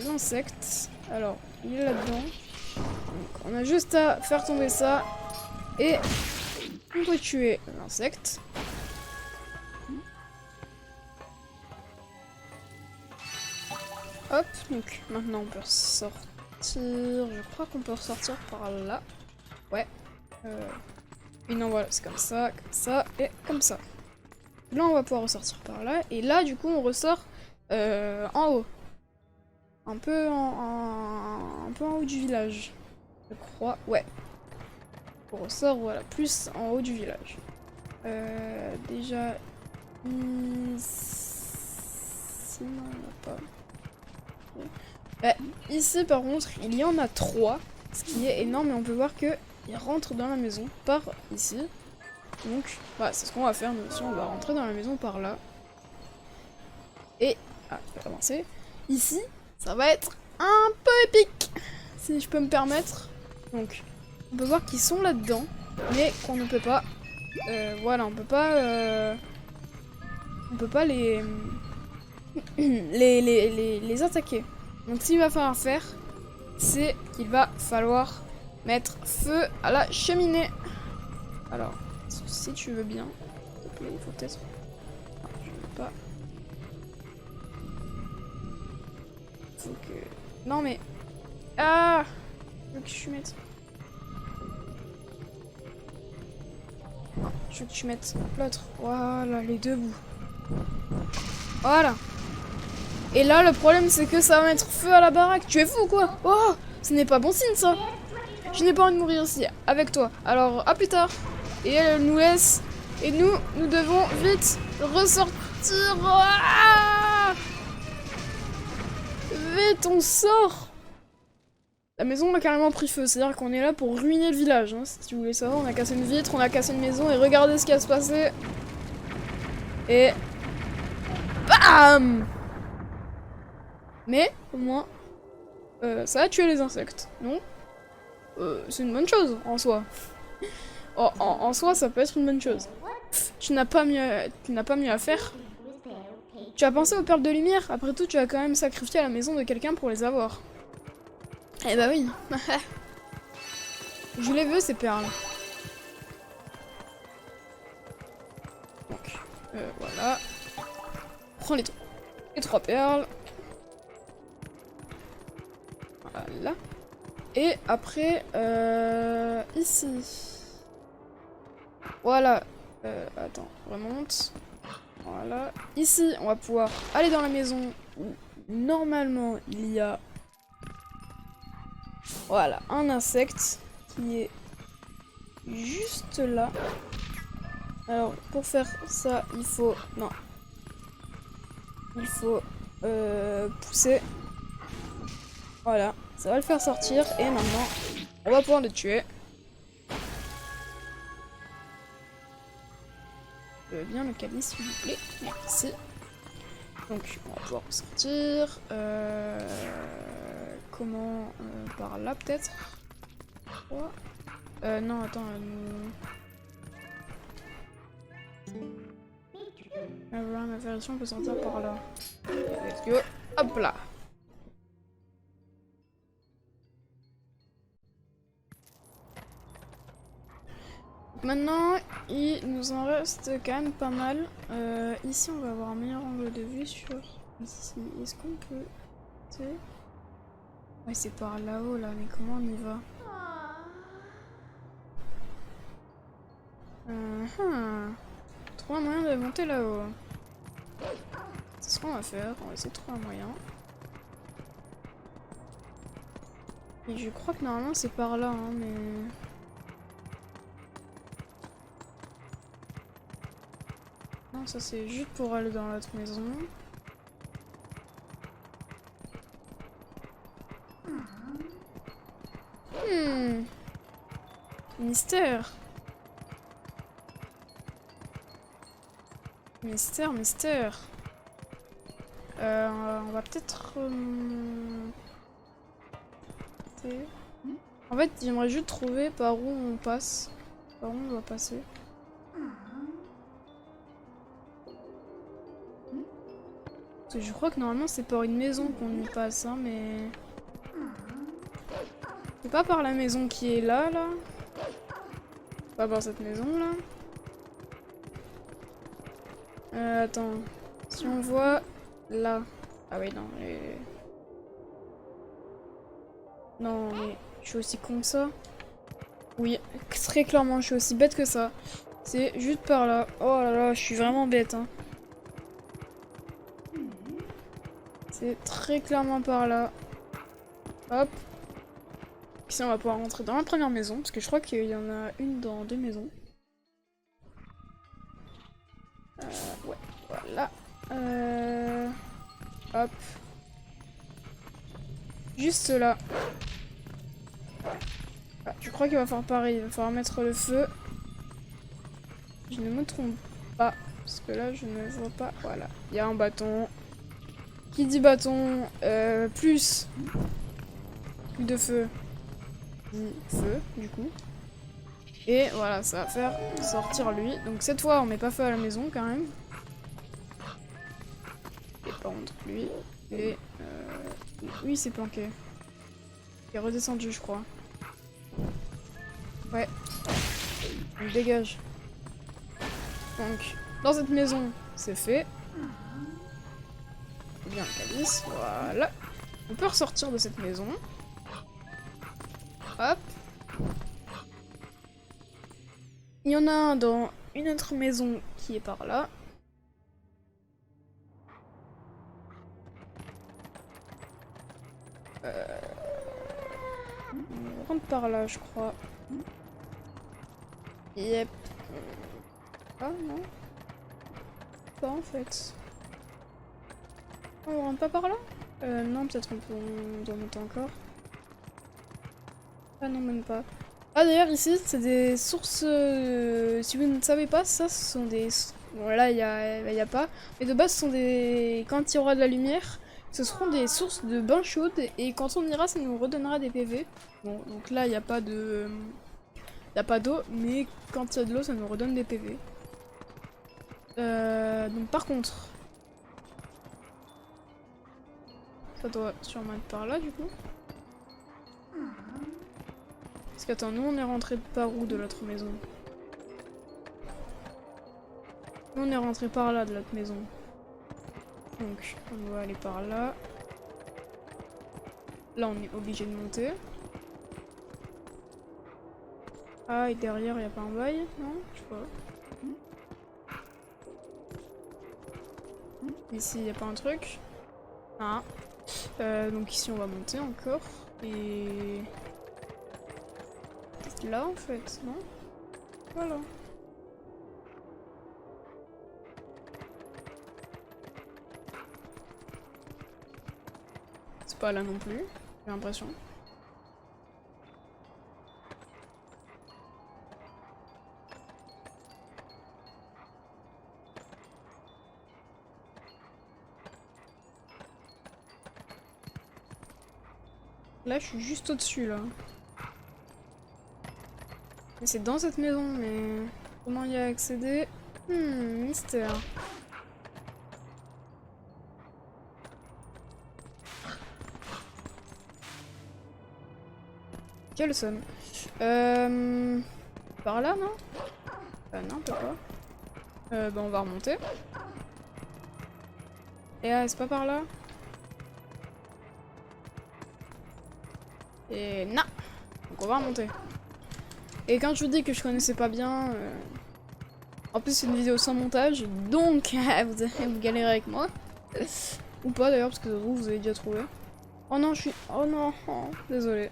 l'insecte. Alors, il est là-dedans. Donc, on a juste à faire tomber ça. Et on peut tuer l'insecte. Hop, donc maintenant on peut sortir. Je crois qu'on peut ressortir par là. Ouais. Et non, voilà, c'est comme ça et comme ça. Là, on va pouvoir ressortir par là. Et là, du coup, on ressort en haut. Un peu un peu en haut du village. Je crois, ouais. On ressort, voilà, plus en haut du village. Déjà, ici, non, il n'y en a pas. Ici, par contre, il y en a 3, ce qui est énorme, et on peut voir que ils rentrent dans la maison par ici. Donc, voilà, c'est ce qu'on va faire, nous aussi, on va rentrer dans la maison par là. Et, ah, je vais commencer. Ici, ça va être un peu épique, si je peux me permettre. Donc, on peut voir qu'ils sont là-dedans, mais qu'on ne peut pas... voilà, on peut pas les... les attaquer. Donc, ce qu'il va falloir faire, c'est qu'il va falloir mettre feu à la cheminée. Alors, si tu veux bien, s'il te plaît, il faut peut-être... Non, je veux pas... Faut que... Non mais... Ah! Je veux que tu mettes... Non, je veux que tu mettes l'autre. Voilà, les deux bouts. Voilà. Et là, le problème, c'est que ça va mettre feu à la baraque. Tu es fou ou quoi? Oh! Ce n'est pas bon signe, ça! Je n'ai pas envie de mourir ici, avec toi. Alors, à plus tard. Et elle nous laisse. Et nous devons vite ressortir. Ah! Vite, on sort! La maison a carrément pris feu, c'est-à-dire qu'on est là pour ruiner le village. Hein. Si tu voulais savoir, on a cassé une vitre, on a cassé une maison, et regardez ce qui va se passer. Et... BAM! Mais, au moins, ça a tué les insectes. Non? C'est une bonne chose, en soi. En soi, ça peut être une bonne chose. Tu n'as pas mieux à faire. Tu as pensé aux perles de lumière? Après tout, tu as quand même sacrifié la maison de quelqu'un pour les avoir. Eh bah oui. Je les veux, ces perles. Donc, voilà. Prends les 3 perles. Voilà. Et après, ici. Voilà. Attends, remonte. Voilà. Ici, on va pouvoir aller dans la maison où, normalement, il y a... Voilà, un insecte qui est juste là. Alors, pour faire ça, il faut... Non. Il faut pousser. Voilà, ça va le faire sortir. Et maintenant, on va pouvoir le tuer. Bien le calice, s'il vous plaît. Merci. Donc, on va pouvoir sortir. comment? Par là peut-être? Non, attends. Voilà, ma version peut sortir par là. Let's go. Hop là. Maintenant, il nous en reste quand même pas mal. Ici, on va avoir un meilleur angle de vue sur ici. Est-ce qu'on peut... Ouais, c'est par là-haut, là. Mais comment on y va? Trouver un moyen de monter là-haut. C'est ce qu'on va faire. On va essayer de trouver un moyen. Et je crois que normalement, c'est par là, hein, mais... Non, ça c'est juste pour aller dans l'autre maison. Mystère. Mystère, mystère. On va peut-être... En fait, j'aimerais juste trouver par où on passe. Par où on doit passer. Parce que je crois que normalement c'est par une maison qu'on y passe, hein, mais... C'est pas par la maison qui est là, là. Pas par cette maison, là. Attends. Si on voit là... Ah oui, non, mais... Non, mais je suis aussi con que ça. Oui, très clairement, je suis aussi bête que ça. C'est juste par là. Oh là là, je suis vraiment bête, hein. C'est très clairement par là. Hop. Ici, on va pouvoir rentrer dans la première maison, parce que je crois qu'il y en a une dans 2 maisons. Ouais, voilà. Hop. Juste là. Ah, je crois qu'il va falloir pareil, il va falloir mettre le feu. Je ne me trompe pas, parce que là, je ne vois pas. Voilà, il y a un bâton. Qui dit bâton, plus de feu, dit feu, du coup. Et voilà, ça va faire sortir lui. Donc cette fois, on met pas feu à la maison, quand même. Et par contre, lui, et oui, il s'est planqué. Il est redescendu, je crois. Ouais. Donc dégage. Donc, dans cette maison, c'est fait. Bien le calice, voilà. On peut ressortir de cette maison. Hop. Il y en a un dans une autre maison qui est par là. On rentre par là, je crois. Yep. Ah non. Pas en fait. On rentre pas par là? Non, peut-être on doit monter encore. Ah non, même pas. Ah d'ailleurs ici, c'est des sources... si vous ne savez pas, ça ce sont des... Bon là, il y a pas. Mais de base, ce sont des... Quand il y aura de la lumière, ce seront des sources de bain chaudes. Et quand on ira, ça nous redonnera des PV. Bon, donc là, il n'y a pas de... Il n'y a pas d'eau, mais quand il y a de l'eau, ça nous redonne des PV. Donc par contre... Ça doit sûrement être par là, du coup. Parce qu'attends, nous on est rentré par où de l'autre maison? Nous on est rentré par là de l'autre maison. Donc on va aller par là. Là on est obligé de monter. Ah et derrière y a pas un bail? Non? Je sais pas. Ici y a pas un truc? Ah. Donc ici on va monter encore. Et... Là en fait, non? Voilà. C'est pas là non plus, j'ai l'impression. Là, je suis juste au-dessus, là. Mais c'est dans cette maison, mais... Comment y accéder? Mystère. Quel somme. Par là, non? Non, on peut pas. Bah, on va remonter. Et c'est pas par là? Et non! Donc on va remonter. Et quand je vous dis que je connaissais pas bien... En plus c'est une vidéo sans montage, donc vous galérez avec moi. Ou pas d'ailleurs, parce que vous avez déjà trouvé. Oh non, je suis... Oh non, oh, désolé.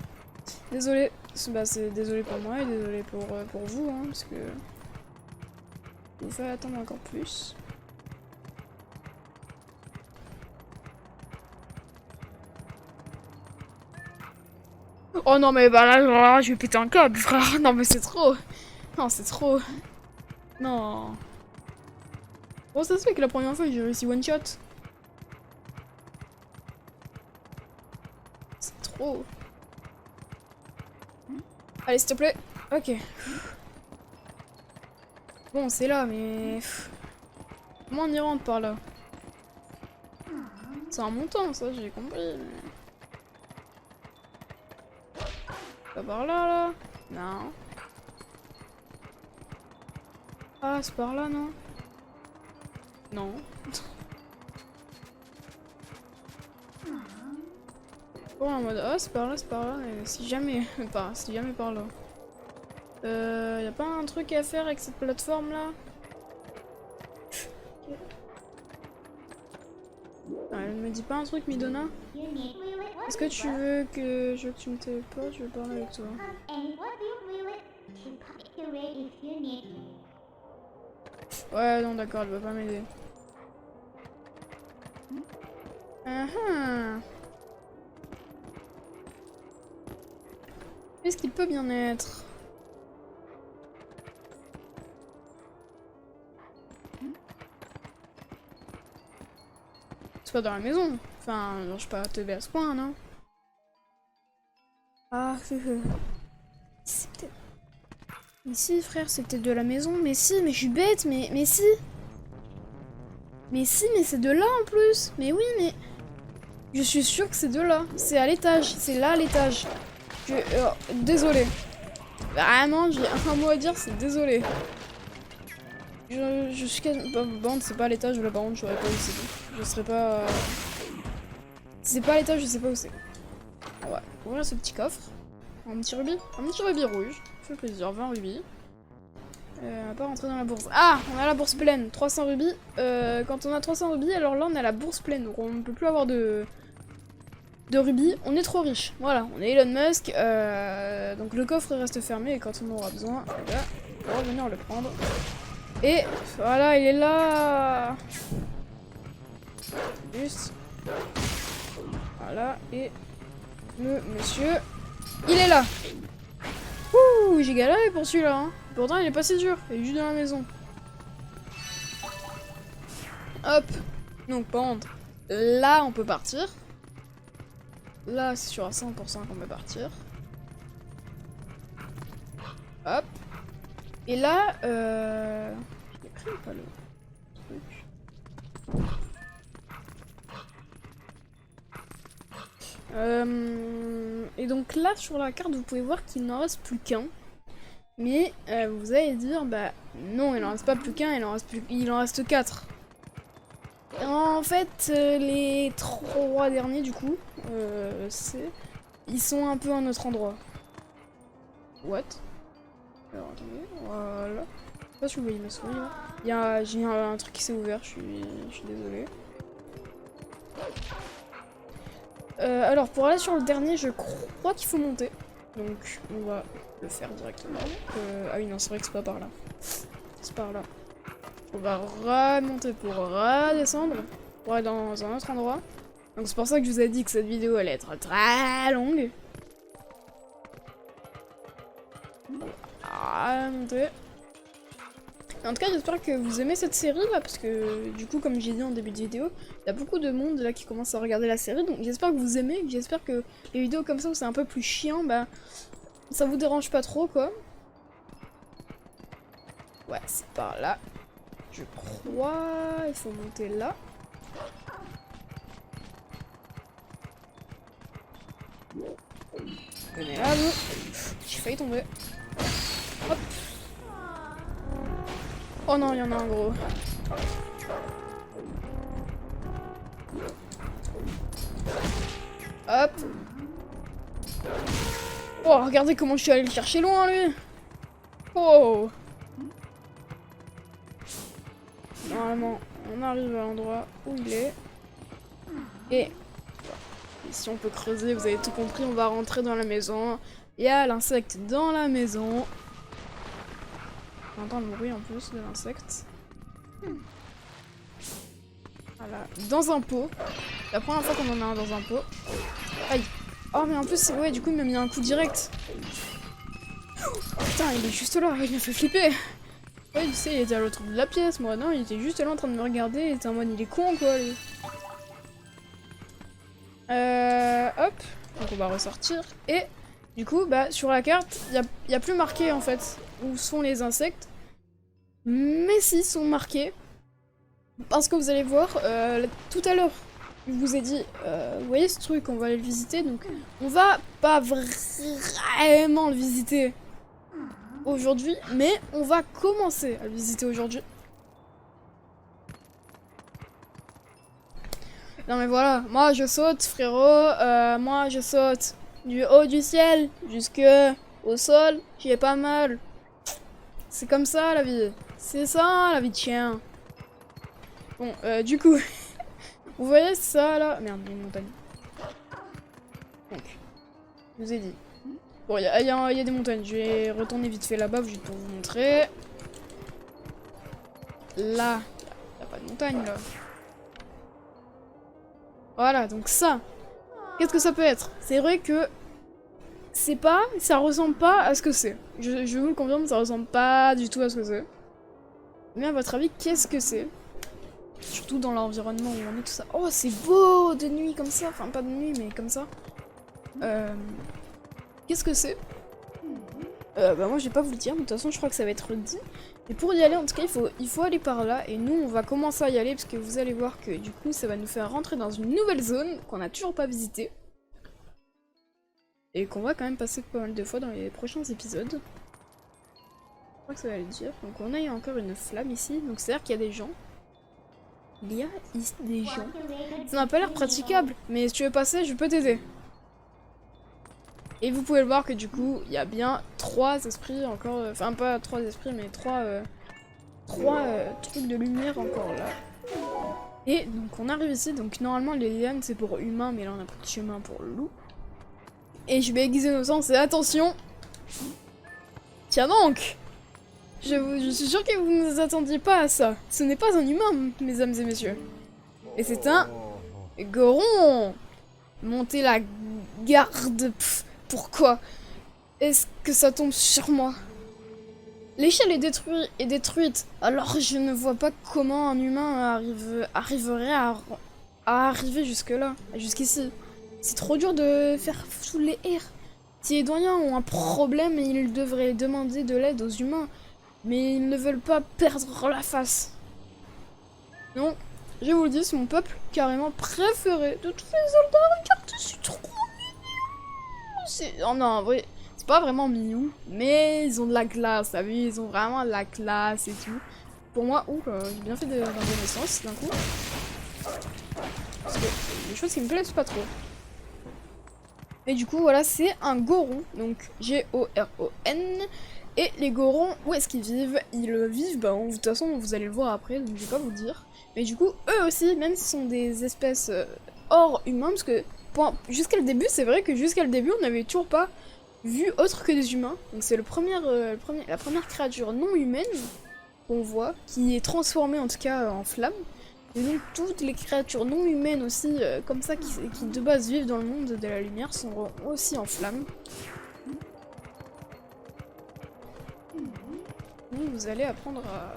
Désolé. Bah c'est désolé pour moi et désolé pour vous, hein, parce que... Vous faites attendre encore plus. Oh non mais bah là, je vais péter un câble, frère. Non mais c'est trop. Non c'est trop. Non. Bon ça se fait que la première fois j'ai réussi one shot. C'est trop. Allez s'il te plaît. Ok. Bon c'est là mais... Comment on y rentre par là? C'est un montant ça j'ai compris. Mais... Pas par là là? Non. Ah c'est par là non? Non. Bon en mode ah c'est par là, mais si jamais pas, si jamais par là. Y a pas un truc à faire avec cette plateforme là? Elle me dit pas un truc Midona? Est-ce que tu veux que tu me téléportes? Je veux parler avec toi. Ouais non d'accord, elle va pas m'aider. Qu'est-ce qu'il peut bien être? C'est pas dans la maison. Enfin, non, je sais pas te à ce point, non? Ah, c'est peut-être... Mais si, frère, c'est peut-être de la maison. Mais si, mais je suis bête, mais si. Mais si, mais c'est de là en plus. Mais oui, mais... Je suis sûre que c'est de là. C'est à l'étage. C'est là à l'étage. Désolé. Vraiment, j'ai un mot à dire, c'est désolé. Je suis quasiment... Bon, c'est pas à l'étage, là par contre, j'aurais pas où c'est. Je serais pas... Si c'est pas à l'étage, je sais pas où c'est. Ouais, ouvrir ce petit coffre. Un petit rubis rouge. Ça fait plaisir, 20 rubis. On va pas rentrer dans la bourse. Ah, on a la bourse pleine, 300 rubis. Quand on a 300 rubis, alors là on a la bourse pleine. Donc on ne peut plus avoir de rubis. On est trop riche. Voilà, on est Elon Musk. Donc le coffre reste fermé et quand on aura besoin, on va revenir le prendre. Et voilà, il est là. Juste. Voilà, et le monsieur, il est là. Ouh, j'ai galéré pour celui-là. Hein. Pourtant, il est pas si dur. Il est juste dans la maison. Hop. Donc, par contre, là, on peut partir. Là, c'est sûr à 100% qu'on peut partir. Hop. Et là, j'ai pris ou pas le truc? Et donc là sur la carte vous pouvez voir qu'il n'en reste plus qu'un. Mais vous allez dire bah non il en reste pas plus qu'un, il en reste 4. En fait les 3 derniers du coup ils sont un peu à un autre endroit. What? Alors attendez, voilà. Je sais pas si vous voyez ma souris là. J'ai un truc qui s'est ouvert, je suis désolé. Alors pour aller sur le dernier, je crois qu'il faut monter. Donc on va le faire directement. Ah oui non c'est vrai que c'est pas par là. C'est par là. On va remonter pour redescendre. Pour aller dans un autre endroit. Donc c'est pour ça que je vous ai dit que cette vidéo allait être très longue. On va remonter. En tout cas, j'espère que vous aimez cette série là, parce que du coup, comme j'ai dit en début de vidéo, il y a beaucoup de monde là qui commence à regarder la série, donc j'espère que vous aimez, j'espère que les vidéos comme ça où c'est un peu plus chiant, bah ça vous dérange pas trop quoi. Ouais, c'est par là. Je crois, il faut monter là. Venez là, vous. J'ai failli tomber. Hop. Oh non, il y en a un gros. Hop. Oh, regardez comment je suis allé le chercher loin, lui. Oh. Normalement, on arrive à l'endroit où il est. Et si on peut creuser, vous avez tout compris, on va rentrer dans la maison. Il y a l'insecte dans la maison. On entend le bruit en plus de l'insecte. Voilà, dans un pot. La première fois qu'on en a un dans un pot. Aïe. Oh mais en plus, ouais, du coup il m'a mis un coup direct. Putain, il est juste là, il m'a fait flipper. Ouais, tu sais, il était à l'autre bout de la pièce, moi non, il était juste là en train de me regarder, il était en mode il est con quoi lui. Hop, donc on va ressortir. Et du coup, bah sur la carte, il y a plus marqué en fait où sont les insectes. Mais si, sont marqués. Parce que vous allez voir, tout à l'heure, je vous ai dit, vous voyez ce truc, on va aller le visiter, donc on va pas vraiment le visiter aujourd'hui, mais on va commencer à le visiter aujourd'hui. Non mais voilà, moi je saute frérot, moi je saute du haut du ciel jusque au sol, j'ai pas mal. C'est comme ça la vie, c'est ça la vie de chien. Bon, du coup, vous voyez ça là? Merde, il y a une montagne. Donc, je vous ai dit. Bon, il y a des montagnes, je vais retourner vite fait là-bas juste pour vous montrer. Là, il n'y a pas de montagne là. Voilà, donc ça, qu'est-ce que ça peut être? C'est vrai que ça ressemble pas à ce que c'est. Je vous le confirme, ça ressemble pas du tout à ce que c'est. Mais à votre avis, qu'est-ce que c'est? Surtout dans l'environnement où on est, tout ça. Oh, c'est beau de nuit comme ça. Enfin, pas de nuit, mais comme ça. Qu'est-ce que c'est? Bah moi, je vais pas vous le dire. Mais de toute façon, je crois que ça va être dit. Et pour y aller, en tout cas, il faut aller par là. Et nous, on va commencer à y aller. Parce que vous allez voir que du coup, ça va nous faire rentrer dans une nouvelle zone qu'on n'a toujours pas visitée. Et qu'on va quand même passer pas mal de fois dans les prochains épisodes. Je crois que ça va le dire. Donc on a encore une flamme ici. Donc c'est-à-dire qu'il y a des gens. Il y a ici des gens. Ça n'a pas l'air praticable, mais si tu veux passer, je peux t'aider. Et vous pouvez le voir que du coup, il y a bien 3 esprits encore. Enfin, pas 3 esprits, mais 3 trucs de lumière encore là. Et donc on arrive ici. Donc normalement, les lianes c'est pour humains, mais là on a pris le chemin pour le loup. Et je vais aiguiser nos sens et attention. Tiens donc! Je suis sûre que vous ne vous attendiez pas à ça. Ce n'est pas un humain, mesdames et messieurs. Et c'est un goron. Montez la garde. Pff, pourquoi est-ce que ça tombe sur moi? L'échelle est détruite. Alors je ne vois pas comment un humain arriverait à arriver jusque-là, jusqu'ici. C'est trop dur de faire sous les airs. Si les doyens ont un problème, ils devraient demander de l'aide aux humains. Mais ils ne veulent pas perdre la face. Donc, je vous le dis, c'est mon peuple carrément préféré de tous les soldats. Regardez, c'est trop mignon. Oh non, en vrai, c'est pas vraiment mignon, mais ils ont de la classe, t'as vu, ils ont vraiment de la classe et tout. Pour moi, j'ai bien fait dans des naissances d'un coup. Parce que des choses qui me plaisent pas trop. Et du coup, voilà, c'est un goron, donc G-O-R-O-N. Et les gorons, où est-ce qu'ils vivent? Ils vivent, bah, de toute façon, vous allez le voir après, donc je vais pas vous dire. Mais du coup, eux aussi, même s'ils sont des espèces hors humains, parce que jusqu'à le début, c'est vrai que jusqu'à le début, on n'avait toujours pas vu autre que des humains. Donc c'est la première créature non humaine qu'on voit, qui est transformée en tout cas en flamme. Et donc toutes les créatures non humaines aussi, comme ça, qui de base vivent dans le monde de la lumière, sont aussi en flamme. Donc vous allez apprendre à...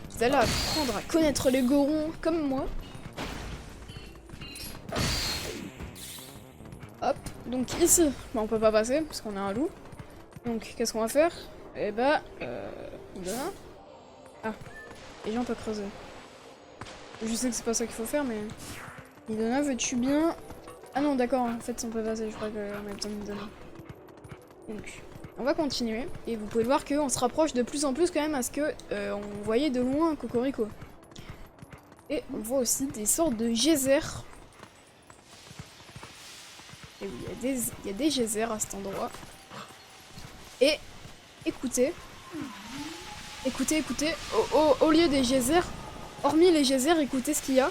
Vous allez apprendre à connaître les gorons comme moi. Hop, donc ici, bah, on peut pas passer parce qu'on a un loup. Donc qu'est-ce qu'on va faire? Eh bah, là. Ah, et là on peut creuser. Je sais que c'est pas ça qu'il faut faire, mais... Midona, veux-tu bien... Ah non, d'accord, en fait on peut passer, je crois qu'on a besoin de Midona. Donc, on va continuer, et vous pouvez voir qu'on se rapproche de plus en plus quand même à ce que on voyait de loin un Cocorico. Et on voit aussi des sortes de geysers. Et oui, il y a des geysers à cet endroit. Et écoutez, au lieu des geysers, hormis les geysers, écoutez ce qu'il y a.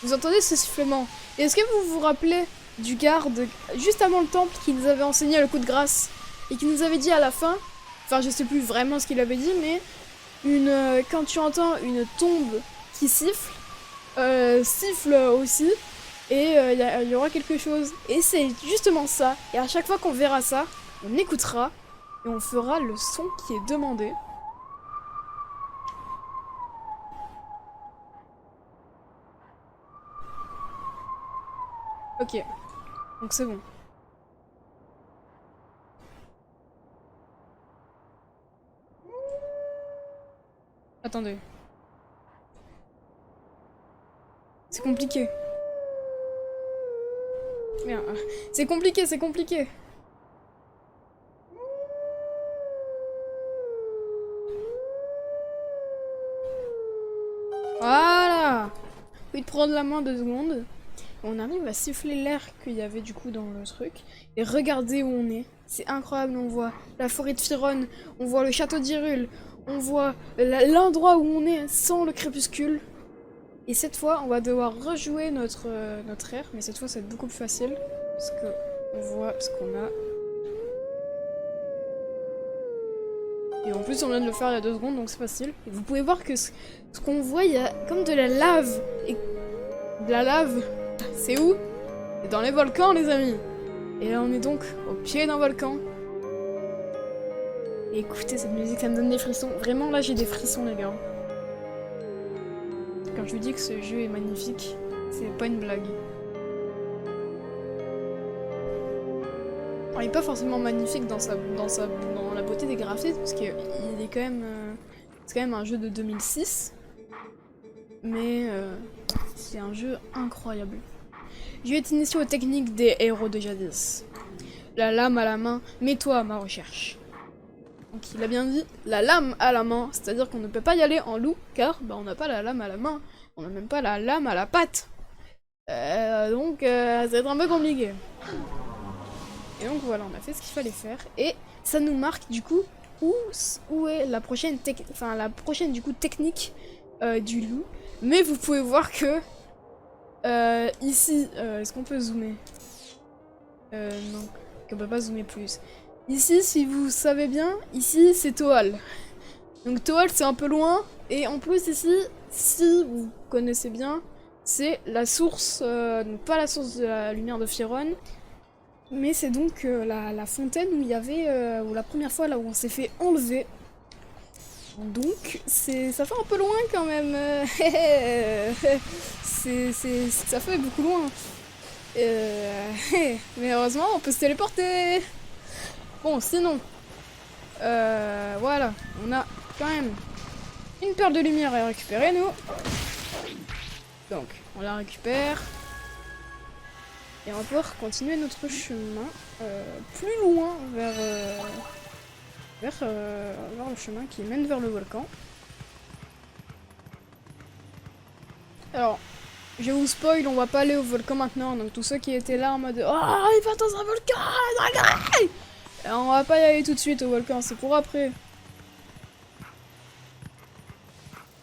Vous entendez ce sifflement? Est-ce que vous vous rappelez du garde juste avant le temple qui nous avait enseigné le coup de grâce et qui nous avait dit à la fin, enfin je sais plus vraiment ce qu'il avait dit, mais quand tu entends une tombe qui siffle, siffle aussi, et il y aura quelque chose. Et c'est justement ça. Et à chaque fois qu'on verra ça, on écoutera et on fera le son qui est demandé. Ok, donc c'est bon. Attendez. C'est compliqué. Merde. C'est compliqué, c'est compliqué. Voilà. Faut te prendre la main 2 secondes. On arrive à siffler l'air qu'il y avait du coup dans le truc. Et regardez où on est. C'est incroyable, on voit la forêt de Fironne, on voit le château d'Hyrule, on voit l'endroit où on est sans le crépuscule. Et cette fois, on va devoir rejouer notre air, mais cette fois ça va être beaucoup plus facile. Parce que on voit ce qu'on a. Et en plus on vient de le faire il y a 2 secondes, donc c'est facile. Et vous pouvez voir que ce qu'on voit, il y a comme de la lave. Et de la lave, c'est où? C'est dans les volcans les amis. Et là on est donc au pied d'un volcan. Et écoutez cette musique, ça me donne des frissons. Vraiment là j'ai des frissons les gars. Quand je vous dis que ce jeu est magnifique, c'est pas une blague. Alors, il est pas forcément magnifique dans la beauté des graphismes, parce qu'il est quand même... c'est quand même un jeu de 2006. Mais c'est un jeu incroyable. Je vais t'initier aux techniques des héros de jadis. La lame à la main, mets-toi à ma recherche. Donc il a bien dit la lame à la main, c'est-à-dire qu'on ne peut pas y aller en loup, car bah, on n'a pas la lame à la main, on n'a même pas la lame à la patte. Donc ça va être un peu compliqué. Et donc voilà, on a fait ce qu'il fallait faire, et ça nous marque du coup où est la prochaine, du coup, technique du loup. Mais vous pouvez voir que ici, est-ce qu'on peut zoomer? Non, on peut pas zoomer plus. Ici, si vous savez bien, ici c'est Toal. Donc Toal c'est un peu loin, et en plus ici, si vous connaissez bien, c'est la source, donc pas la source de la lumière de Fironne, mais c'est donc la fontaine où il y avait, où la première fois là où on s'est fait enlever. Donc ça fait un peu loin quand même. Ça fait beaucoup loin. Mais heureusement on peut se téléporter. Bon, sinon, voilà, on a quand même une perle de lumière à récupérer, nous. Donc, on la récupère. Et on va pouvoir continuer notre chemin plus loin vers le chemin qui mène vers le volcan. Alors, je vous spoil, on va pas aller au volcan maintenant. Donc tous ceux qui étaient là en mode « Oh, il va dans un volcan !» On va pas y aller tout de suite au volcan, c'est pour après.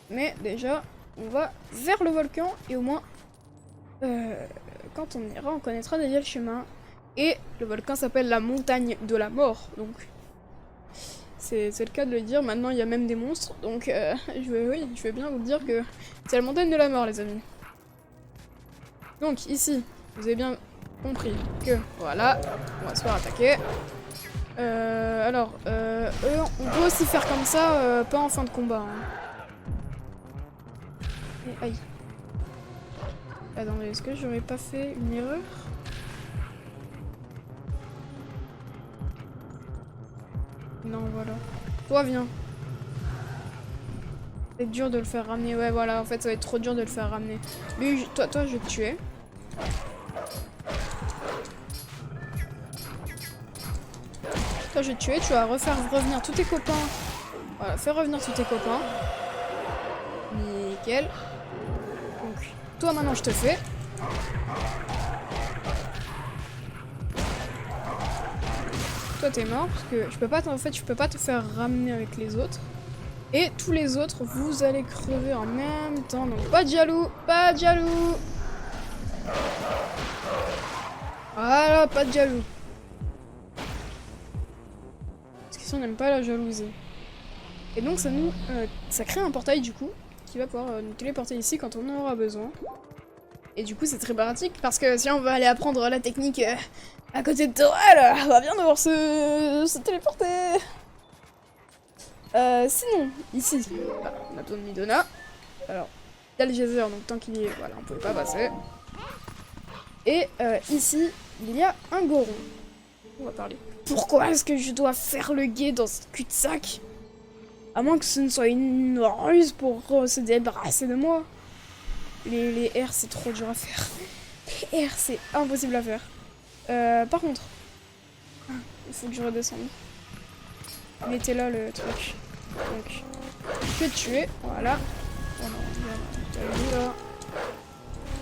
Mais déjà, on va vers le volcan et au moins, quand on ira, on connaîtra déjà le chemin. Et le volcan s'appelle la montagne de la mort, donc c'est le cas de le dire. Maintenant, il y a même des monstres, donc je vais bien vous dire que c'est la montagne de la mort, les amis. Donc ici, vous avez bien compris que voilà, on va se faire attaquer. Alors, eux, on peut aussi faire comme ça, pas en fin de combat. Hein. Et, aïe. Attendez, est-ce que j'aurais pas fait une erreur? Non, voilà. Toi, viens. C'est dur de le faire ramener. Ouais, voilà, en fait, ça va être trop dur de le faire ramener. Lui, toi, je vais te tuer. Toi, je vais te tuer. Tu vas refaire revenir tous tes copains. Voilà, fais revenir tous tes copains. Nickel. Donc, toi, maintenant, je te fais. Toi, t'es mort parce que je peux pas. En fait, je peux pas te faire ramener avec les autres. Et tous les autres, vous allez crever en même temps. Donc pas de jaloux, pas de jaloux. Voilà, pas de jaloux. Parce qu'ici on n'aime pas la jalousie. Et donc ça crée un portail du coup, qui va pouvoir nous téléporter ici quand on en aura besoin. Et du coup c'est très pratique parce que si on veut aller apprendre la technique à côté de Torel, on va bien devoir se téléporter. Sinon, ici, voilà, on a besoin de Midona. Alors, il y a le geyser, donc tant qu'il y est, voilà, on pouvait pas passer. Et ici, il y a un goron. On va parler. Pourquoi est-ce que je dois faire le guet dans ce cul-de-sac? À moins que ce ne soit une ruse pour se débarrasser de moi. Les R, c'est trop dur à faire. Les R, c'est impossible à faire. Par contre, il faut que je redescende. Mettez là le truc. Donc, je vais te tuer, voilà. Oh non, t'as vu là.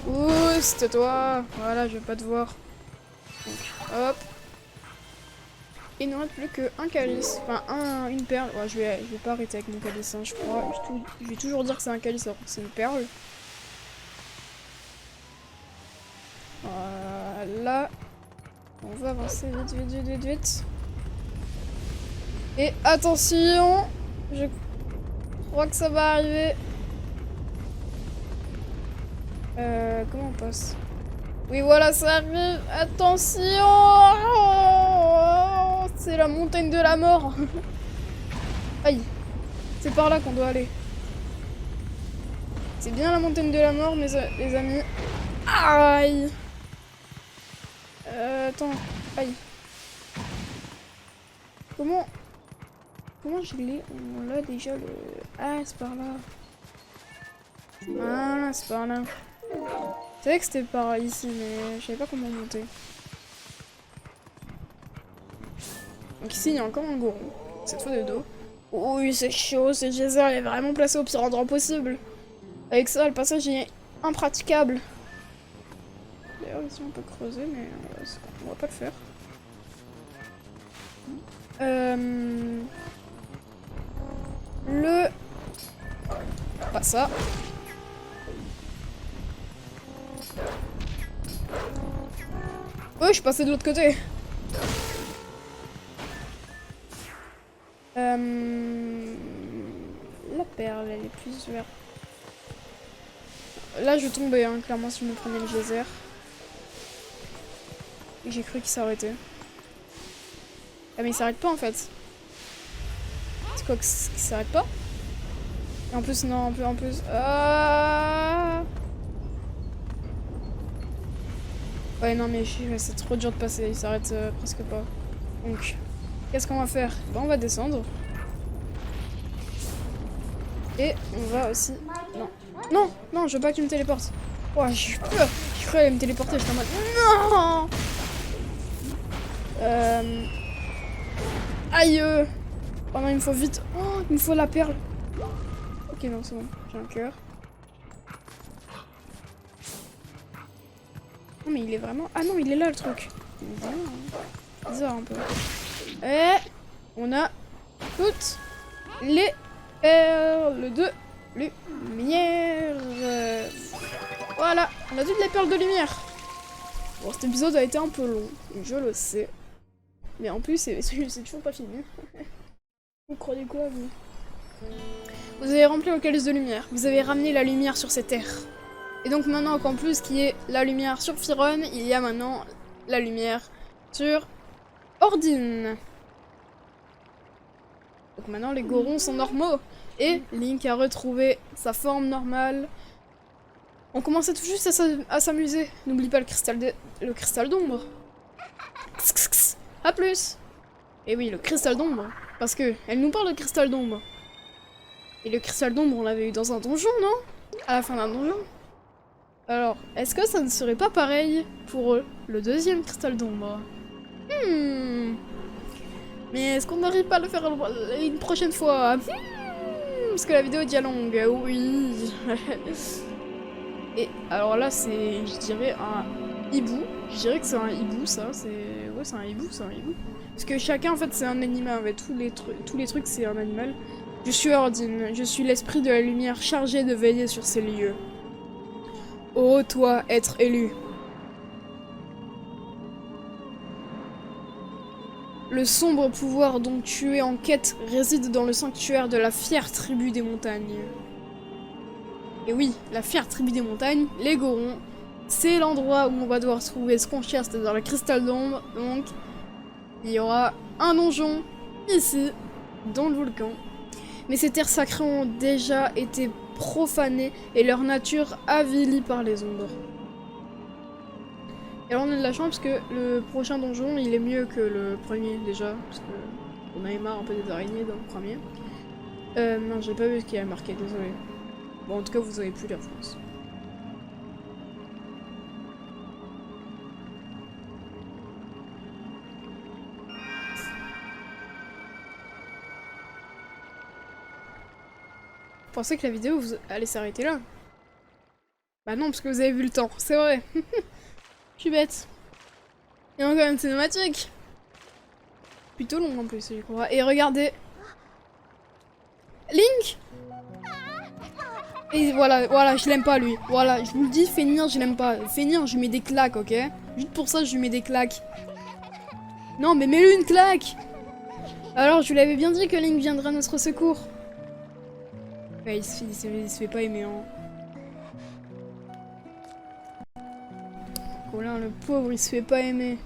Ouh, toi. Voilà, je vais pas te voir. Donc, hop. Il ne reste plus qu'un calice. Enfin, une perle. Ouais, je vais pas arrêter avec mon calice, hein, je crois. Je vais toujours dire que c'est un calice alors que c'est une perle. Voilà. On va avancer vite. Et attention, je crois que ça va arriver. Comment on passe? Oui, voilà, ça arrive. Attention! C'est la montagne de la mort. Aïe. C'est par là qu'on doit aller. C'est bien la montagne de la mort, les amis. Aïe. Attends. Aïe. Comment je l'ai? On l'a déjà le... Ah, c'est par là. Ah, c'est par là. Je savais que c'était par ici, mais je savais pas comment monter. Donc ici, il y a encore un goron. Cette fois de dos. Oui, c'est chaud, ce geyser est vraiment placé au pire endroit possible. Avec ça, le passage est impraticable. D'ailleurs, ici, on peut creuser, mais on va pas le faire. Pas ça. Ouais, je suis passée de l'autre côté. La perle, elle est plus verte. Là, je tombais, hein, clairement, si je me prenais le geyser. Et j'ai cru qu'il s'arrêtait. Ah, mais il s'arrête pas en fait. C'est quoi qu'il s'arrête pas? Et en plus, non, en plus. Ah ouais, non, mais c'est trop dur de passer, il s'arrête presque pas. Donc, qu'est-ce qu'on va faire? Bah, on va descendre. Et on va aussi... Non. Non, non, je veux pas que tu me téléportes. Oh, j'ai eu peur. J'ai cru aller me téléporter, j'étais en mode... Non. Aïe. Oh non, il me faut vite... Oh, il me faut la perle. Ok, non, c'est bon. J'ai un cœur. Non, mais il est vraiment... Ah non, il est là, le truc. Bizarre, un peu. Et... On a... toutes... les... perles de lumière. Voilà, on a toutes les perles de lumière. Bon, cet épisode a été un peu long, je le sais. Mais en plus, c'est toujours pas fini. Vous croyez quoi, vous? Vous avez rempli le calice de lumière. Vous avez ramené la lumière sur ces terres. Et donc maintenant, qu'en plus qu'il y ait la lumière sur Firon, il y a maintenant la lumière sur Ordine. Donc maintenant les Gorons sont normaux. Et Link a retrouvé sa forme normale. On commençait tout juste à s'amuser. N'oublie pas le cristal d'ombre. A plus. Et oui, le cristal d'ombre. Parce que elle nous parle de cristal d'ombre. Et le cristal d'ombre, on l'avait eu dans un donjon, non? À la fin d'un donjon. Alors, est-ce que ça ne serait pas pareil pour eux, le deuxième cristal d'ombre? Mais est-ce qu'on n'arrive pas à le faire une prochaine fois? Parce que la vidéo est déjà longue, oui. Et alors là, c'est, je dirais, un hibou. Je dirais que c'est un hibou, ça. Ouais, c'est un hibou, c'est un hibou. Parce que chacun, en fait, c'est un animal. En fait. Tous les trucs, c'est un animal. Je suis Ordine. Je suis l'esprit de la lumière chargé de veiller sur ces lieux. Ô toi, être élu. Le sombre pouvoir dont tu es en quête réside dans le sanctuaire de la fière tribu des montagnes. Et oui, la fière tribu des montagnes, les Gorons, c'est l'endroit où on va devoir trouver ce qu'on cherche, c'est-à-dire le cristal d'ombre. Donc, il y aura un donjon ici, dans le volcan. Mais ces terres sacrées ont déjà été profanées et leur nature avilie par les ombres. Et alors on a de la chance parce que le prochain donjon il est mieux que le premier déjà, parce que on avait marre un peu des araignées dans le premier. Non, j'ai pas vu ce qu'il y a marqué, désolé. Bon, en tout cas, vous avez pu lire, je pense. Vous pensez que la vidéo allait s'arrêter là? Bah non, parce que vous avez vu le temps, c'est vrai. Je suis bête. Il y a encore une cinématique. Plutôt long en plus, je crois. Et regardez. Link. Et voilà, je l'aime pas lui. Voilà, je vous le dis, Fenrir, je l'aime pas. Fenrir, je lui mets des claques, ok? Juste pour ça, je lui mets des claques. Non, mais mets-lui une claque! Alors, je vous l'avais bien dit que Link viendra à notre secours. Ouais, il se fait pas aimer, hein. Colin, le pauvre, il se fait pas aimer.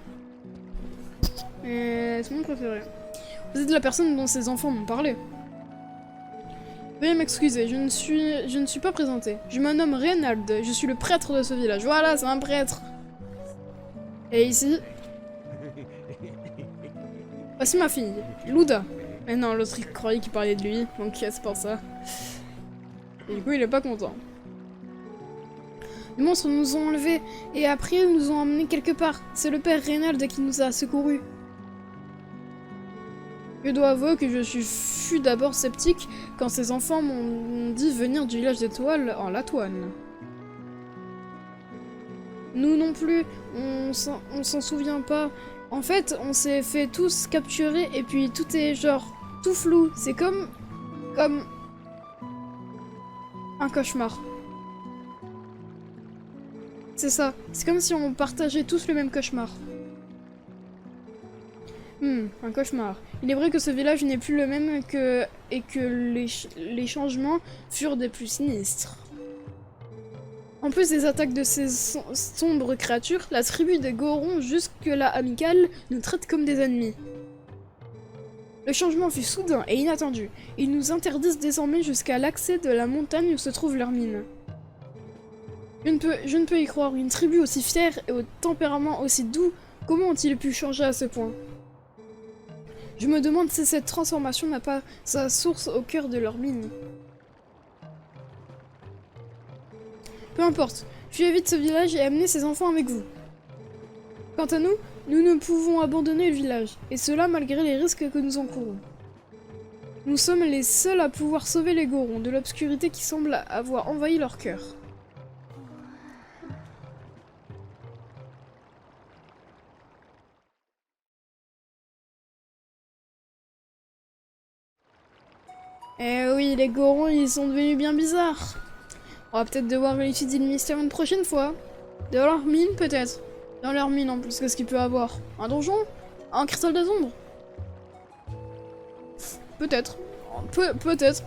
C'est mon préféré. Vous êtes la personne dont ses enfants m'ont parlé. Veuillez m'excuser, je ne suis pas présenté. Je me nomme Reynald, je suis le prêtre de ce village. Voilà, c'est un prêtre. Et ici... Voici ma fille, Luda. Mais non, l'autre il croyait qu'il parlait de lui, donc c'est pour ça. Et du coup, il est pas content. Les monstres nous ont enlevés, et après ils nous ont emmenés quelque part. C'est le père Reynald qui nous a secourus. Je dois avouer que je fus d'abord sceptique quand ces enfants m'ont dit venir du village d'étoiles en Latoine. Nous non plus, on s'en souvient pas. En fait, on s'est fait tous capturer et puis tout est genre tout flou. C'est comme un cauchemar. C'est ça. C'est comme si on partageait tous le même cauchemar. Un cauchemar. Il est vrai que ce village n'est plus le même et que les changements furent des plus sinistres. En plus des attaques de ces sombres créatures, la tribu des Gorons, jusque-là amicale, nous traite comme des ennemis. Le changement fut soudain et inattendu. Ils nous interdisent désormais jusqu'à l'accès de la montagne où se trouve leur mine. Je ne peux y croire, une tribu aussi fière et au tempérament aussi doux, comment ont-ils pu changer à ce point? Je me demande si cette transformation n'a pas sa source au cœur de leur mine. Peu importe, fuyez vite ce village et amenez ces enfants avec vous. Quant à nous, nous ne pouvons abandonner le village, et cela malgré les risques que nous encourons. Nous sommes les seuls à pouvoir sauver les Gorons de l'obscurité qui semble avoir envahi leur cœur. Eh oui, les Gorons, ils sont devenus bien bizarres. On va peut-être devoir étudier le mystère une prochaine fois. Dans leur mine, peut-être. Dans leur mine, en plus, qu'est-ce qu'il peut avoir? Un donjon? Un cristal des ombres? Peut-être. Peut-être.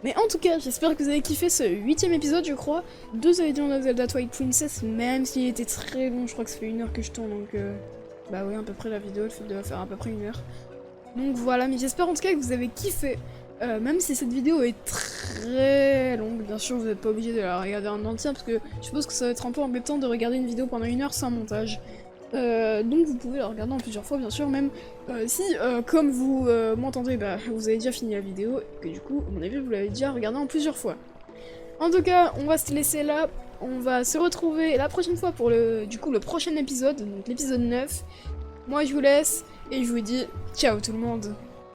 Mais en tout cas, j'espère que vous avez kiffé ce 8ème épisode, je crois, de The Legend of Zelda Twilight Princess, même s'il était très long. Je crois que ça fait 1 heure que je tourne, donc... Bah oui, à peu près la vidéo, elle doit faire à peu près 1 heure. Donc voilà, mais j'espère en tout cas que vous avez kiffé. Même si cette vidéo est très longue, bien sûr vous n'êtes pas obligé de la regarder en entier parce que je suppose que ça va être un peu embêtant de regarder une vidéo pendant 1 heure sans montage. Donc vous pouvez la regarder en plusieurs fois bien sûr, même si comme vous m'entendez, bah, vous avez déjà fini la vidéo et que du coup, à mon avis, vous l'avez déjà regardée en plusieurs fois. En tout cas, on va se laisser là, on va se retrouver la prochaine fois pour le prochain épisode, donc l'épisode 9. Moi je vous laisse et je vous dis ciao tout le monde.